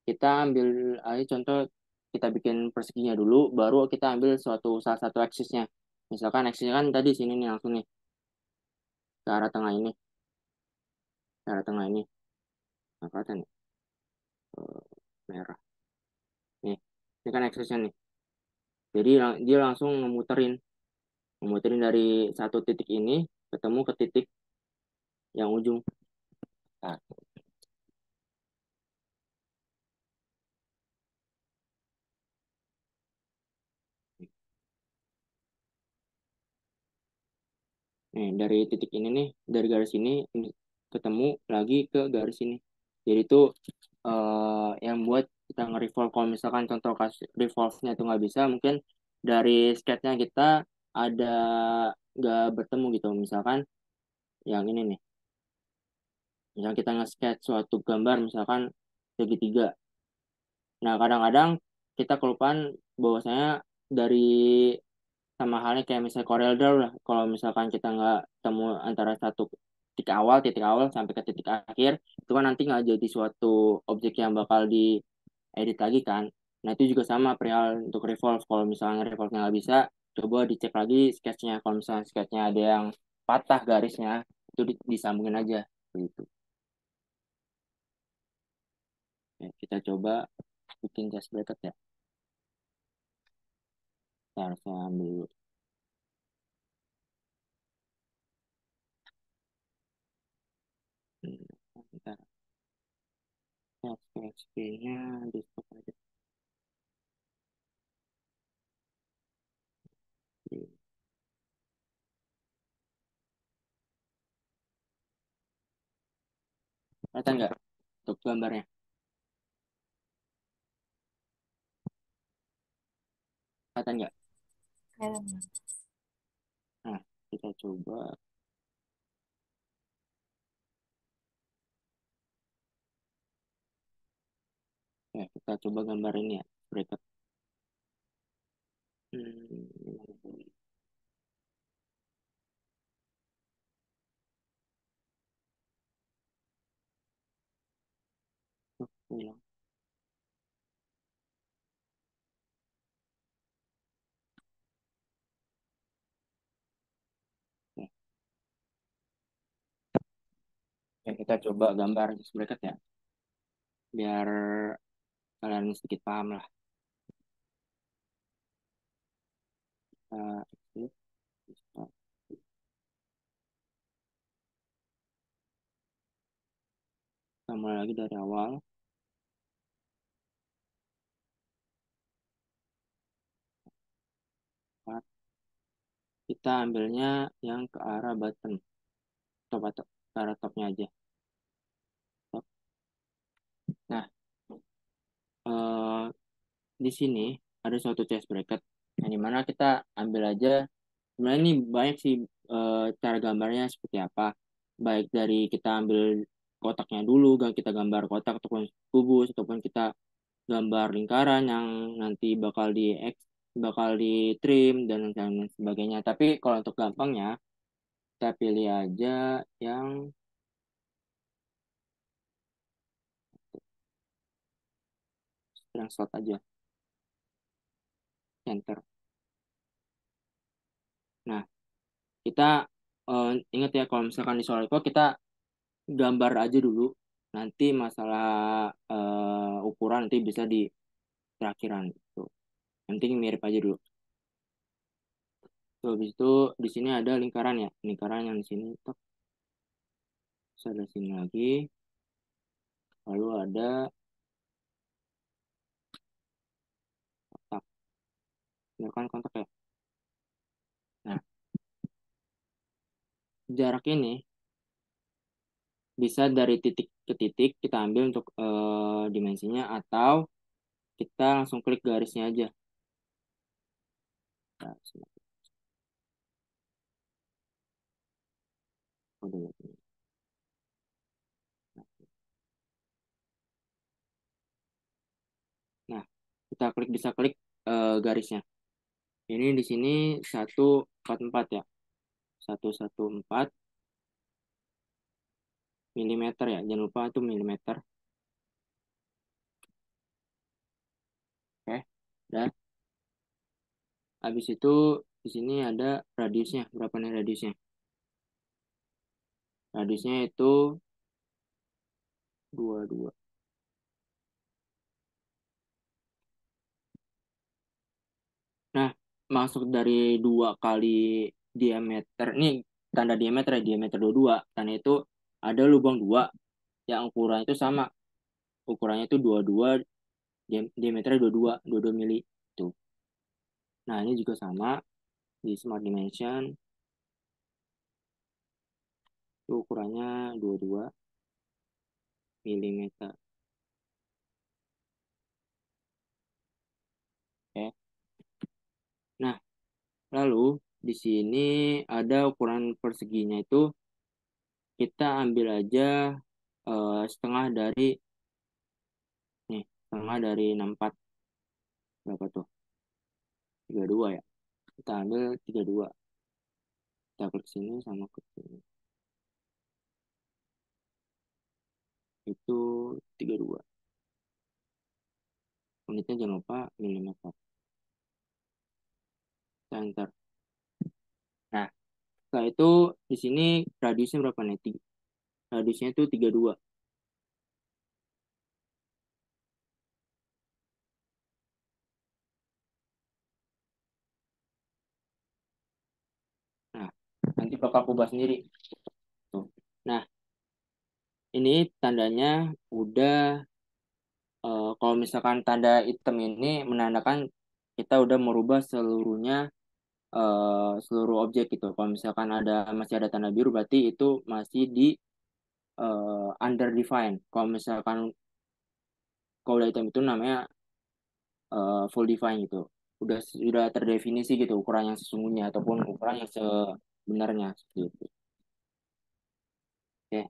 kita ambil aja contoh kita bikin perseginya dulu, baru kita ambil salah satu aksisnya. Misalkan aksisnya kan tadi sini nih langsung nih ke arah tengah ini, ke arah tengah ini, nah, kelihatan nih merah. Nih, ini kan aksisnya nih. Jadi dia langsung memuterin dari satu titik ini ketemu ke titik yang ujung. Nah, nih dari titik ini nih, dari garis ini ketemu lagi ke garis ini. Jadi itu yang buat kita nge-revolve. Kalau misalkan contoh kasus revolve-nya itu nggak bisa, mungkin dari sketch-nya kita ada nggak bertemu gitu. Misalkan yang ini nih, misal kita nge-sketch suatu gambar misalkan segitiga. Nah, kadang-kadang kita kelupaan bahwasanya dari sama halnya kayak misalnya Corel Draw lah. Kalau misalkan kita nggak temu antara satu titik awal sampai ke titik akhir, itu kan nanti nggak jadi suatu objek yang bakal diedit lagi kan. Nah, itu juga sama perihal untuk revolve. Kalau misalnya revolve-nya nggak bisa, coba dicek lagi sketch-nya. Kalau misalnya sketch-nya ada yang patah garisnya, itu disambungin aja. Gitu. Ya, kita coba bikin test bracket ya. Ntar saya ambil dulu. Hmm, Ntar, PHP-nya di stop aja. Kelihatan nggak untuk gambarnya? Kelihatan nggak? Kelihatan. Nah, kita coba. Ya, kita coba gambar ini ya. Bracket. Hmm, hilang. Ya, ya, kita coba gambar bracket ya. Biar kalian sedikit paham lah. Kita exit, kita kita mulai lagi dari awal. Kita ambilnya yang ke arah button. Top atau ke arah topnya aja. Top. Nah, eh, di sini ada suatu chest bracket. Yang dimana kita ambil aja. Sebenarnya ini banyak sih cara gambarnya seperti apa. Baik dari kita ambil kotaknya dulu, kita gambar kotak ataupun kubus, ataupun kita gambar lingkaran yang nanti bakal di trim dan lain sebagainya. Tapi kalau untuk gampangnya, kita pilih aja yang slot aja, center. Nah, kita ingat ya kalau misalkan di SolidWorks kita gambar aja dulu. Nanti masalah ukuran nanti bisa di terakhiran gitu. Yang penting mirip aja dulu. Tuh, habis itu di sini ada lingkaran ya. Lingkaran yang di sini tek, terus ada sini lagi. Lalu ada kotak. Ini kan kontak ya. Nah, jarak ini bisa dari titik ke titik kita ambil untuk dimensinya atau kita langsung klik garisnya aja. Nah, Nah, kita bisa klik garisnya. Ini di sini 144 ya. 114 milimeter ya. Jangan lupa itu milimeter. Oke. Dan habis itu di sini ada radiusnya. Berapa nih radiusnya? Radiusnya itu 22. Nah, masuk dari 2 kali diameter. Ini tanda diameter ya, diameter 22. Karena itu ada lubang dua yang ukurannya itu sama, ukurannya itu 22, diameternya 22 mili tuh. Nah, ini juga sama di Smart Dimension, itu ukurannya 22 milimeter. Oke. Nah, lalu di sini ada ukuran perseginya itu kita ambil aja setengah dari nih, setengah dari 64 berapa tuh? 32 ya. Kita ambil 32. Kita klik sini sama klik sini. Itu 32. Unitnya jangan lupa milimeter. Kita enter. Nah, setelah itu di sini radiusnya berapa nih? Radiusnya itu 32. Nah, nanti bakal aku bahas sendiri. Tuh. Nah, ini tandanya udah kalau misalkan tanda hitam ini menandakan kita udah merubah seluruhnya, seluruh objek gitu. Kalau misalkan masih ada tanda biru berarti itu masih di under Kalau misalkan kalau udah hitam itu namanya full define gitu. Sudah terdefinisi gitu ukuran yang sesungguhnya ataupun ukuran yang sebenarnya seperti itu. Oke,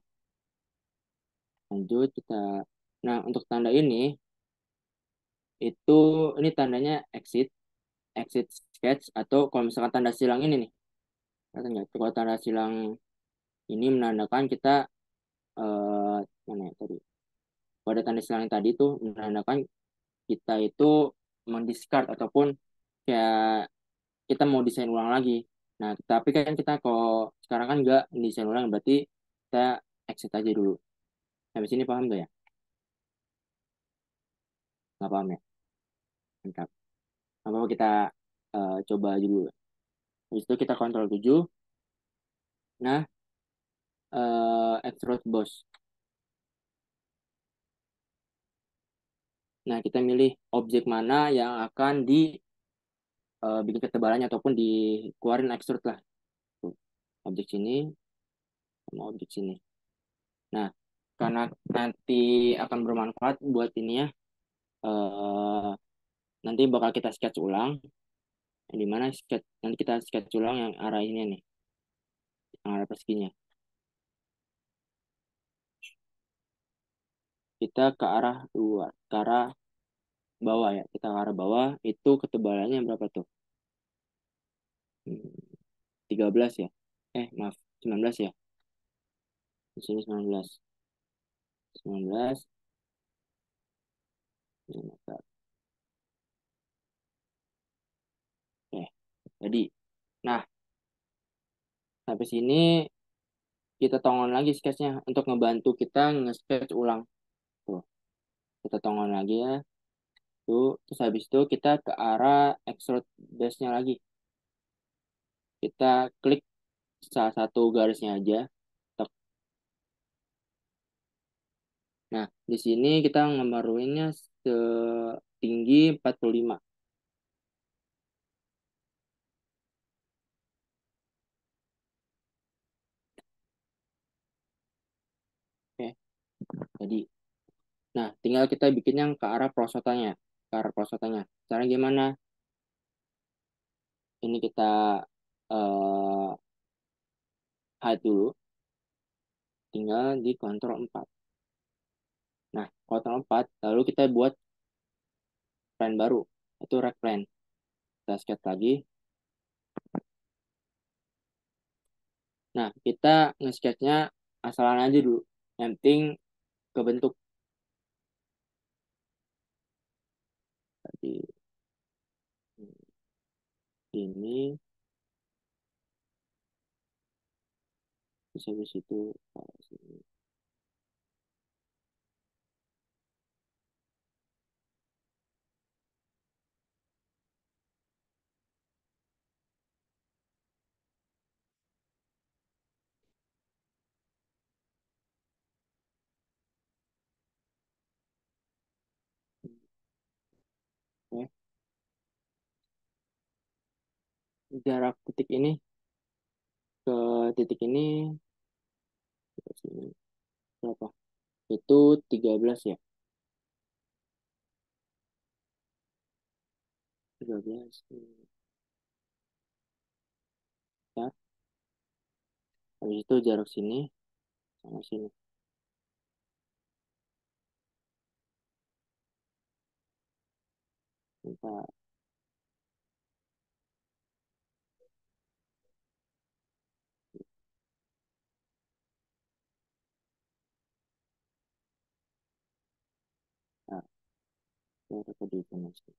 lanjut kita. Nah, untuk tanda ini itu ini tandanya exit, exit sketch atau kalau misalkan tanda silang ini nih. Katanya, kalau tanda silang ini menandakan kita mana ya tadi? Pada tanda silang yang tadi itu menandakan kita itu mendiscard ataupun kayak kita mau desain ulang lagi. Nah, tapi kan kita kalau sekarang kan nggak desain ulang, berarti kita exit aja dulu. Sampai sini paham nggak ya? Nggak paham ya? Mantap. Apa kita coba aja dulu. Habis itu kita kontrol 7. Nah, extrude boss. Nah, kita milih objek mana yang akan bikin ketebalannya ataupun dikeluarin extrude lah. Tuh, objek sini sama objek sini. Nah, karena nanti akan bermanfaat buat ini ya, eh, nanti bakal kita sketch ulang. Di mana sketch, nanti kita sketch ulang yang arah ini nih, yang arah perseginya. Kita ke arah luar, ke arah bawah ya. Kita ke arah bawah, itu ketebalannya berapa tuh? Hmm, 13 ya. Maaf, 19 ya. Di sini 19. 19 milimeter. Oke, jadi, nah, sampai sini kita tongon lagi sketchnya untuk ngebantu kita nge-sketch ulang. Tuh, kita tongon lagi ya. Tuh, terus habis itu kita ke arah extrude base-nya lagi. Kita klik salah satu garisnya aja. Tek. Nah, di sini kita ngebaruinnya setinggi 45. Oke, jadi, nah tinggal kita bikin yang ke arah prosotannya. Ke arah prosotannya. Cara gimana? Ini kita eh hide dulu. Tinggal di kontrol 4. Nah, kontrol 4, lalu kita buat plan baru. Itu rect plan. Kita sketch lagi. Nah, kita nge-sketchnya asalan aja dulu. Yang penting kebentuk. Tadi ini, terus habis itu sini. jarak titik ini ke titik ini berapa? Itu 13 ya. 13. Bentar. Habis itu jarak sini sama sini. Bentar. Nah, jarak tadi itu masih.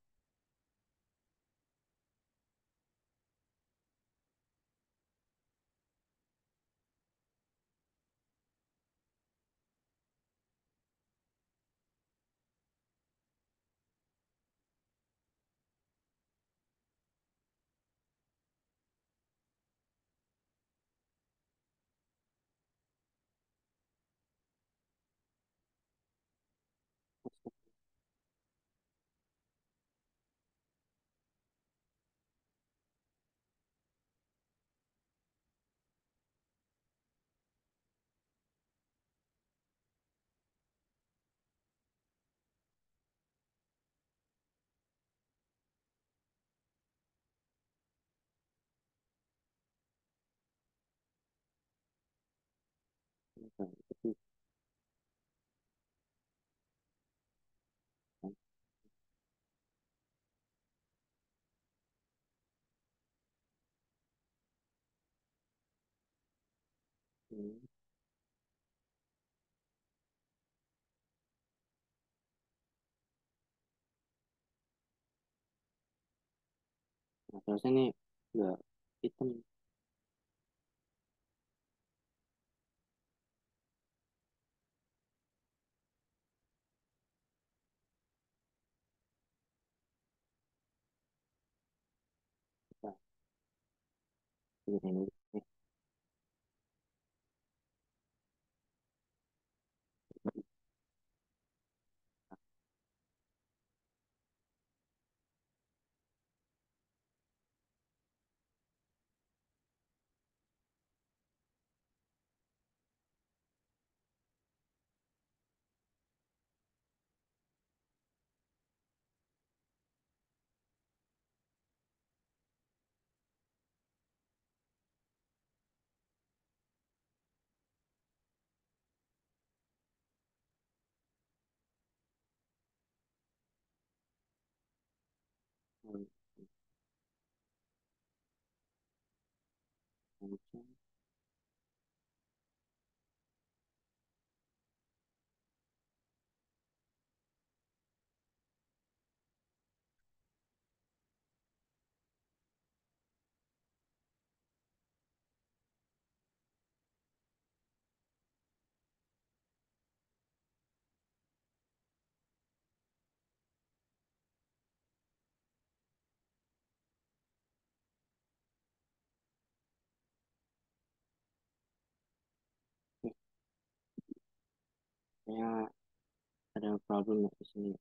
Bentar, tapi, hmm, nah, terusnya nih udah hitam. Bentar, begini nih. Hmm, hmm, kayaknya ada problem ya di sini.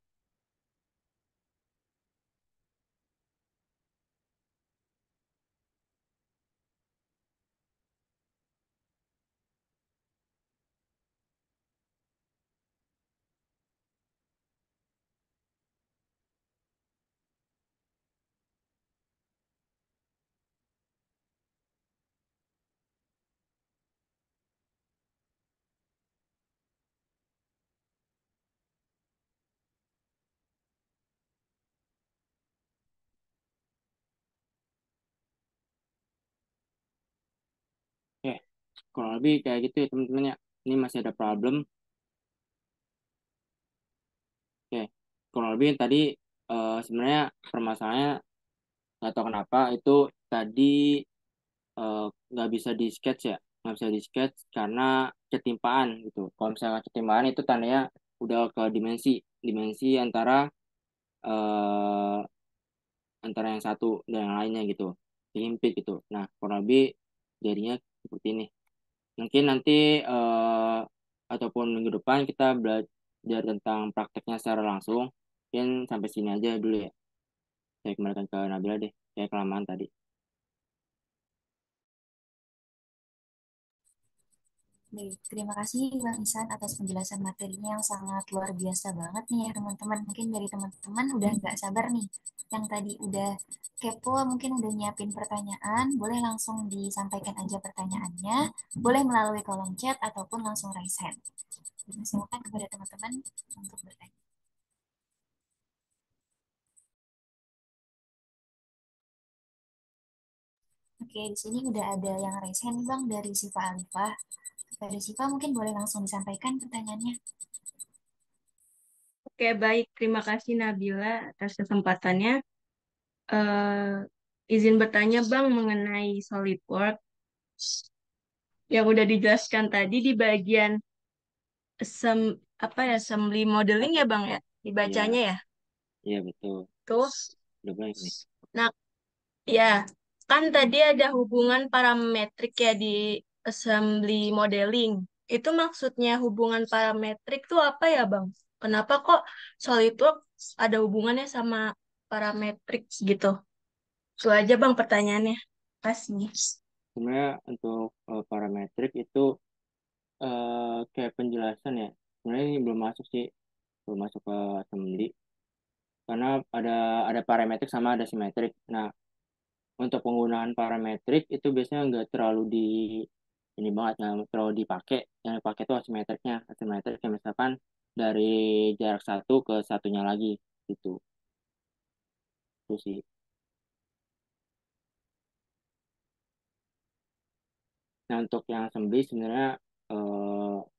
Oke, kurang lebih kayak gitu ya teman-teman ya. Ini masih ada problem. Oke, kurang lebih tadi sebenarnya permasalahannya nggak tahu kenapa itu tadi eh, nggak bisa di sketch ya, nggak bisa di sketch karena ketimpaan gitu. Kalau misalnya ketimpaan itu tandanya udah ke dimensi, dimensi eh, antara yang satu dan yang lainnya gitu, dihimpit gitu. Nah, kurang lebih jadinya seperti ini. Mungkin nanti eh, ataupun minggu depan kita belajar tentang prakteknya secara langsung. Mungkin sampai sini aja dulu ya. Saya kembalikan ke Nabila deh, kayak kelamaan tadi. Baik, terima kasih Bang Isan atas penjelasan materinya yang sangat luar biasa banget nih ya teman-teman. Mungkin dari teman-teman udah nggak sabar nih. Yang tadi udah kepo, mungkin udah nyiapin pertanyaan. Boleh langsung disampaikan aja pertanyaannya. Boleh melalui kolom chat ataupun langsung raise hand. Silakan kepada teman-teman untuk bertanya. Oke, di sini udah ada yang raise hand Bang dari Siva Alifah. Kepada Siva mungkin boleh langsung disampaikan pertanyaannya. Oke, baik. Terima kasih Nabila atas kesempatannya. Izin bertanya Bang mengenai SolidWorks yang udah dijelaskan tadi di bagian sem apa ya assembly modeling ya Bang ya Iya, dibacanya ya. iya betul. Tuh. Udah baik nih. Nah, ya kan tadi ada hubungan parametrik ya di assembly modeling. Itu maksudnya hubungan parametrik tuh apa ya Bang? Kenapa kok SolidWorks ada hubungannya sama parametrik gitu? Itu aja Bang pertanyaannya. Kasih. Sebenarnya untuk parametrik itu kayak penjelasan ya. Sebenarnya ini belum masuk sih, belum masuk ke assembly. Karena ada parametrik sama ada simetrik. Nah, untuk penggunaan parametrik itu biasanya nggak terlalu ini banget, nggak terlalu dipakai. Yang dipakai itu asimetriknya. Asimetrik kayak misalkan dari jarak satu ke satunya lagi gitu. Itu sih. Nah, untuk yang assembly sebenarnya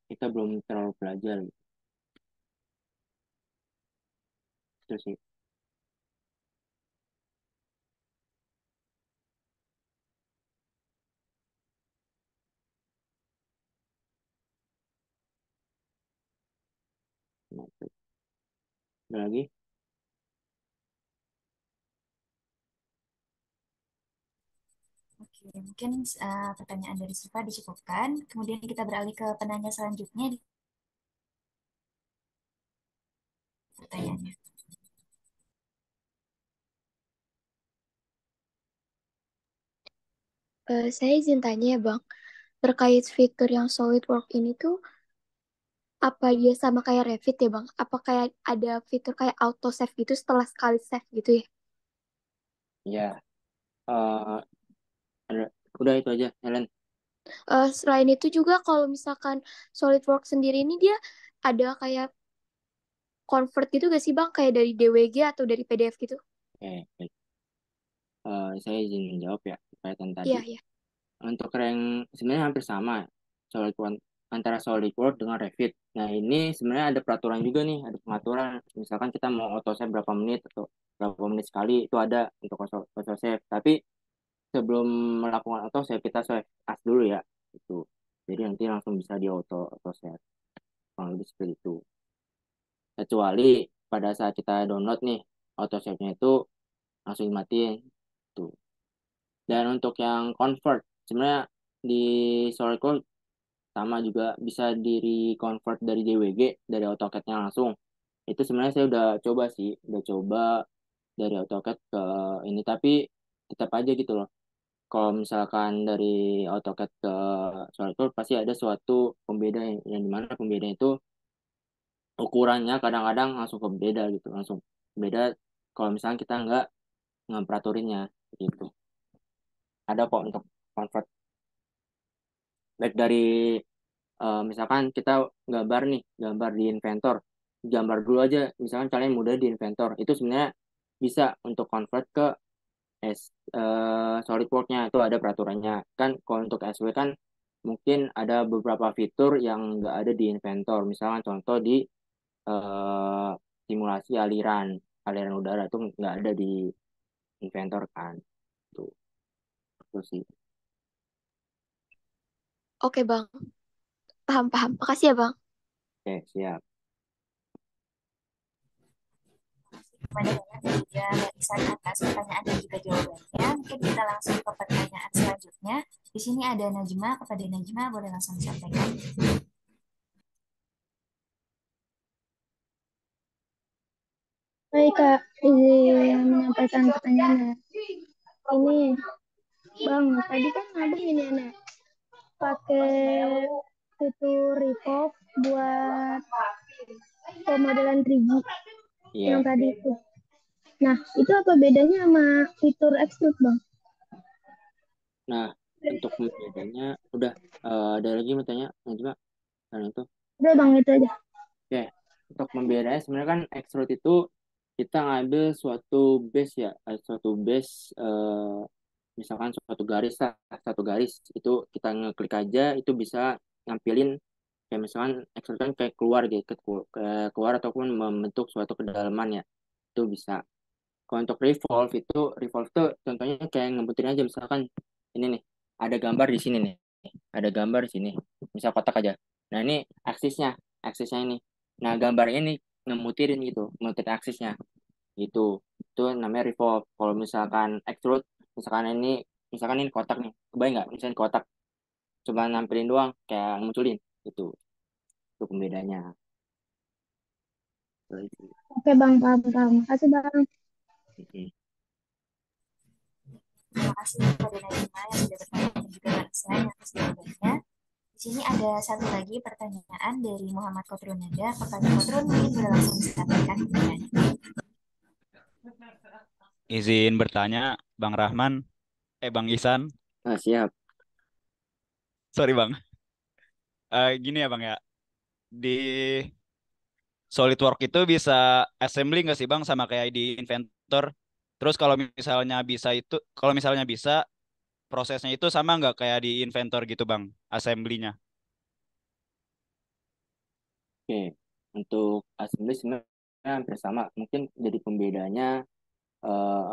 kita belum terlalu belajar gitu. Itu sih. Simetrik. Ada lagi? Oke, mungkin pertanyaan dari Siva dicukupkan. Kemudian kita beralih ke penanya selanjutnya di pertanyaannya. Saya izin tanya ya Bang, terkait fitur yang SolidWorks ini tuh apa dia sama kayak Revit ya Bang? Apa kayak ada fitur kayak auto save gitu setelah sekali save gitu ya? Ya, eh ada. Udah itu aja, Helen. Selain itu juga kalau misalkan SolidWorks sendiri ini dia ada kayak convert gitu gak sih Bang? Kayak dari DWG atau dari PDF gitu? Baik. Saya izin menjawab ya kaitan tadi. Iya, iya. Untuk rank sebenarnya hampir sama SolidWorks antara SolidWorks dengan Revit. Nah, ini sebenarnya ada peraturan juga nih, ada pengaturan. Misalkan kita mau auto save berapa menit atau berapa menit sekali itu ada untuk auto save. Tapi sebelum melakukan auto save kita save as dulu ya. Itu. Jadi nanti langsung bisa di auto save. Kurang lebih seperti itu. Kecuali pada saat kita download nih auto save-nya itu langsung dimatiin. Tuh. Dan untuk yang convert sebenarnya di SolidWorks sama juga bisa diri convert dari DWG dari AutoCAD-nya langsung. Itu sebenarnya saya udah coba sih, udah coba dari AutoCAD ke ini, tapi tetap aja gitu loh. Kalau misalkan dari AutoCAD ke SolidWorks pasti ada suatu pembeda yang dimana pembeda itu ukurannya kadang-kadang langsung beda gitu, langsung beda kalau misalnya kita nggak ngeperaturinnya gitu. Ada kok untuk convert baik dari misalkan kita gambar nih, gambar di Inventor, gambar dulu aja, misalkan kalian mudah di Inventor, itu sebenarnya bisa untuk convert ke SolidWorks-nya, itu ada peraturannya. Kan kalau untuk SW kan mungkin ada beberapa fitur yang nggak ada di Inventor, misalkan contoh di eh, simulasi aliran udara itu nggak ada di Inventor kan, tuh, itu sih. Oke Bang, paham-paham. Makasih ya Bang. Oke, siap. Kepada Helen dan juga Isan atas pertanyaan dan juga jawabannya. Mungkin kita langsung ke pertanyaan selanjutnya. Di sini ada Najma. Kepada Najma boleh langsung disampaikan. Baik Kak, izin menyampaikan pertanyaannya. Ini Bang, tadi kan abang ini pakai fitur Revolve buat pemodelan 3G yang Iya. tadi itu. Nah, itu apa bedanya sama fitur Extrude, Bang? Nah, untuk pembedanya udah ada lagi mau tanya Najma karena itu. Udah, Bang, itu aja. Oke, untuk pembedanya sebenarnya kan extrude itu kita ngambil suatu base ya, suatu base misalkan suatu garis lah, satu garis itu kita ngeklik aja itu bisa ngampilin kayak misalkan extrude kan kayak keluar gitu, kayak keluar ataupun membentuk suatu kedalaman ya, itu bisa. Kalau untuk revolve itu, revolve tuh contohnya kayak ngebutin aja misalkan ini nih, ada gambar di sini nih, ada gambar di sini, misal kotak aja. Nah ini aksisnya, aksisnya ini. Nah gambar ini ngemutirin gitu, ngemutirin aksisnya gitu. Itu namanya revolve. Kalau misalkan extrude, misalkan ini kotak nih, kebayang nggak? Misalnya kotak, coba nampilin doang, kayak munculin gitu. Itu pembedanya. Gitu. Oke, Bang, paham, paham. Makasih, Bang. Mm-mm. Terima kasih kepada Najma yang sudah bertanya dan juga Marisa yang atas jawabannya. Di sini ada satu lagi pertanyaan dari Muhammad Kotrunada. Kepada Kotrun mungkin sudah langsung disampaikan pertanyaannya. Izin bertanya, Bang Rahman, Bang Isan, Nah, siap. sorry Bang. Gini ya Bang ya, di SolidWorks itu bisa assembly nggak sih Bang sama kayak di Inventor? Terus kalau misalnya bisa, prosesnya itu sama nggak kayak di Inventor gitu Bang, assembly-nya? Oke. Untuk assembly sebenarnya hampir sama. Mungkin jadi pembedanya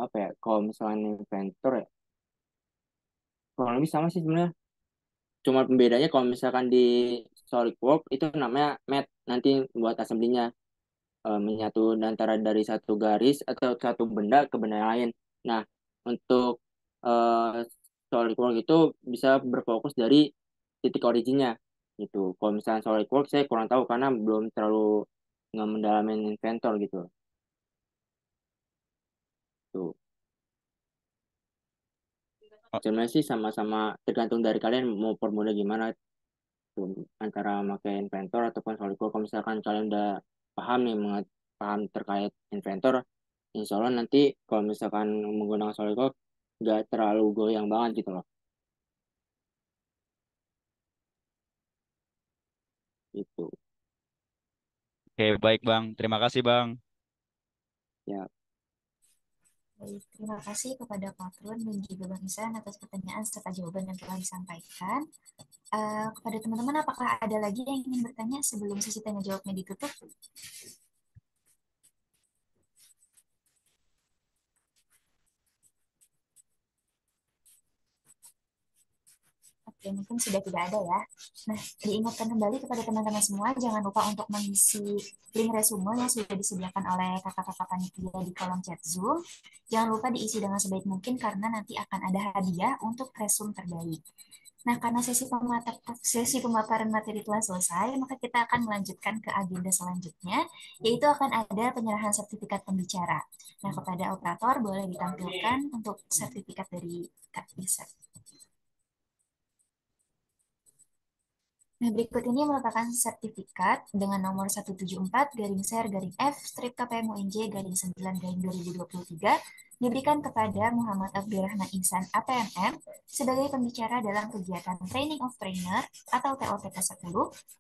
apa ya? Kalau misalnya inventor ya, kurang lebih sama sih sebenarnya. Cuma pembedanya kalau misalkan di SolidWorks itu namanya mat nanti buat assembly-nya menyatu antara dari satu garis atau satu benda ke benda yang lain. Nah, untuk eh, SolidWorks itu bisa berfokus dari titik originnya gitu. Kalau misalnya SolidWorks saya kurang tahu karena belum terlalu nggak mendalamin inventor gitu. Tuh. Oh, Sebenarnya sih sama-sama tergantung dari kalian mau formula gimana tuh antara pakai inventor ataupun SolidWorks. Kalau misalkan kalian udah paham nih paham terkait inventor, insya Allah nanti kalau misalkan menggunakan SolidWorks nggak terlalu goyang banget gitu loh. Itu oke, baik Bang, terima kasih Bang. ya. Baik, terima kasih kepada Patrun dan juga Bang Isan atas pertanyaan serta jawaban yang telah disampaikan. Kepada teman-teman, apakah ada lagi yang ingin bertanya sebelum sesi tanya jawabnya ditutup? Oke, mungkin sudah tidak ada ya. Nah, diingatkan kembali kepada teman-teman semua, jangan lupa untuk mengisi link resume yang sudah disediakan oleh kakak-kakak panitia di kolom chat Zoom. Jangan lupa diisi dengan sebaik mungkin karena nanti akan ada hadiah untuk resume terbaik. Nah, karena sesi pemaparan materi telah selesai, maka kita akan melanjutkan ke agenda selanjutnya, yaitu akan ada penyerahan sertifikat pembicara. Nah, kepada operator boleh ditampilkan untuk sertifikat dari Kak Bisa. Nah, berikut ini merupakan sertifikat dengan nomor 174 garing ser garing F strip KPM UNJ garing 9 garing 2023 diberikan kepada Muhammad Abdurrahman Ihsan APMM sebagai pembicara dalam kegiatan Training of Trainer atau TOTK 10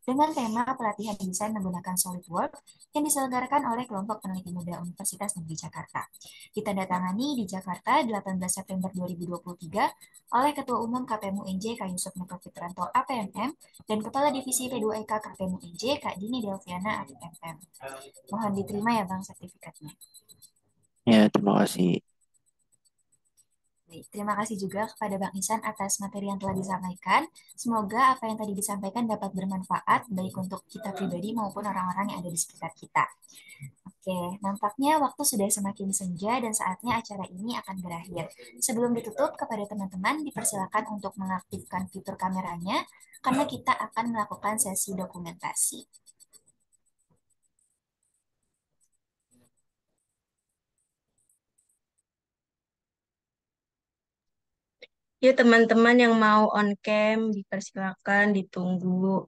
dengan tema pelatihan desain menggunakan SolidWorks yang diselenggarakan oleh kelompok peneliti muda Universitas Negeri Jakarta. Ditandatangani di Jakarta 18 September 2023 oleh Ketua Umum KPM UNJ Kak Yusuf Miko Fitranto APMM dan Kepala Divisi P2EK KPM UNJ Kak Dini Delviana APMM. Mohon diterima ya Bang sertifikatnya. Ya, terima kasih. Baik, terima kasih juga kepada Bang Isan atas materi yang telah disampaikan. Semoga apa yang tadi disampaikan dapat bermanfaat baik untuk kita pribadi maupun orang-orang yang ada di sekitar kita. Oke, nampaknya waktu sudah semakin senja dan saatnya acara ini akan berakhir. Sebelum ditutup, kepada teman-teman dipersilakan untuk mengaktifkan fitur kameranya karena kita akan melakukan sesi dokumentasi. Ya, teman-teman yang mau on cam, dipersilakan, ditunggu.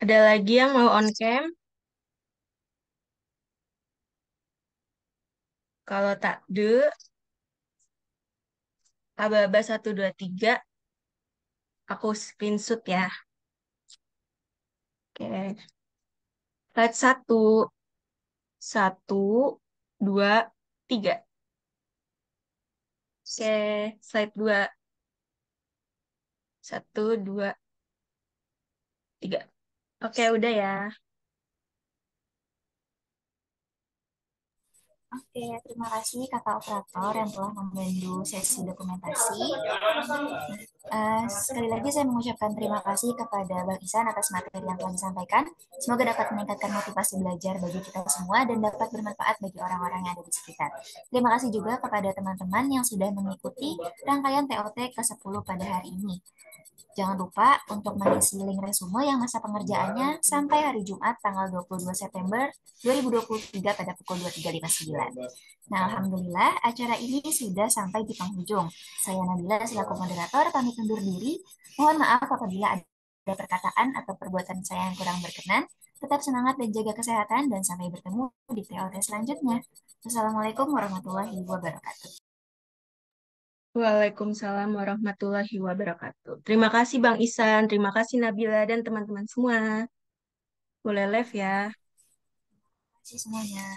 Ada lagi yang mau on cam? Kalau tak de, aba-aba 1, 2, 3, aku screenshot ya. Oke. Slide 1. 1, 2, 3. Oke, slide 2. 1, 2, 3. Oke, udah ya. Oke, terima kasih kakak operator yang telah memandu sesi dokumentasi. Sekali lagi saya mengucapkan terima kasih kepada Bang Isan atas materi yang telah disampaikan. Semoga dapat meningkatkan motivasi belajar bagi kita semua dan dapat bermanfaat bagi orang-orang yang ada di sekitar. Terima kasih juga kepada teman-teman yang sudah mengikuti rangkaian TOT ke-10 pada hari ini. Jangan lupa untuk mengisi link resume yang masa pengerjaannya sampai hari Jumat tanggal 22 September 2023 pada pukul 23.59. Nah, Alhamdulillah acara ini sudah sampai di penghujung. Saya Nabila selaku moderator pamit undur diri. Mohon maaf apabila ada perkataan atau perbuatan saya yang kurang berkenan. Tetap semangat dan jaga kesehatan dan sampai bertemu di TOT selanjutnya. Wassalamualaikum warahmatullahi wabarakatuh. Waalaikumsalam warahmatullahi wabarakatuh. Terima kasih Bang Isan, terima kasih Nabila dan teman-teman semua. Boleh live ya. Terima kasih semuanya.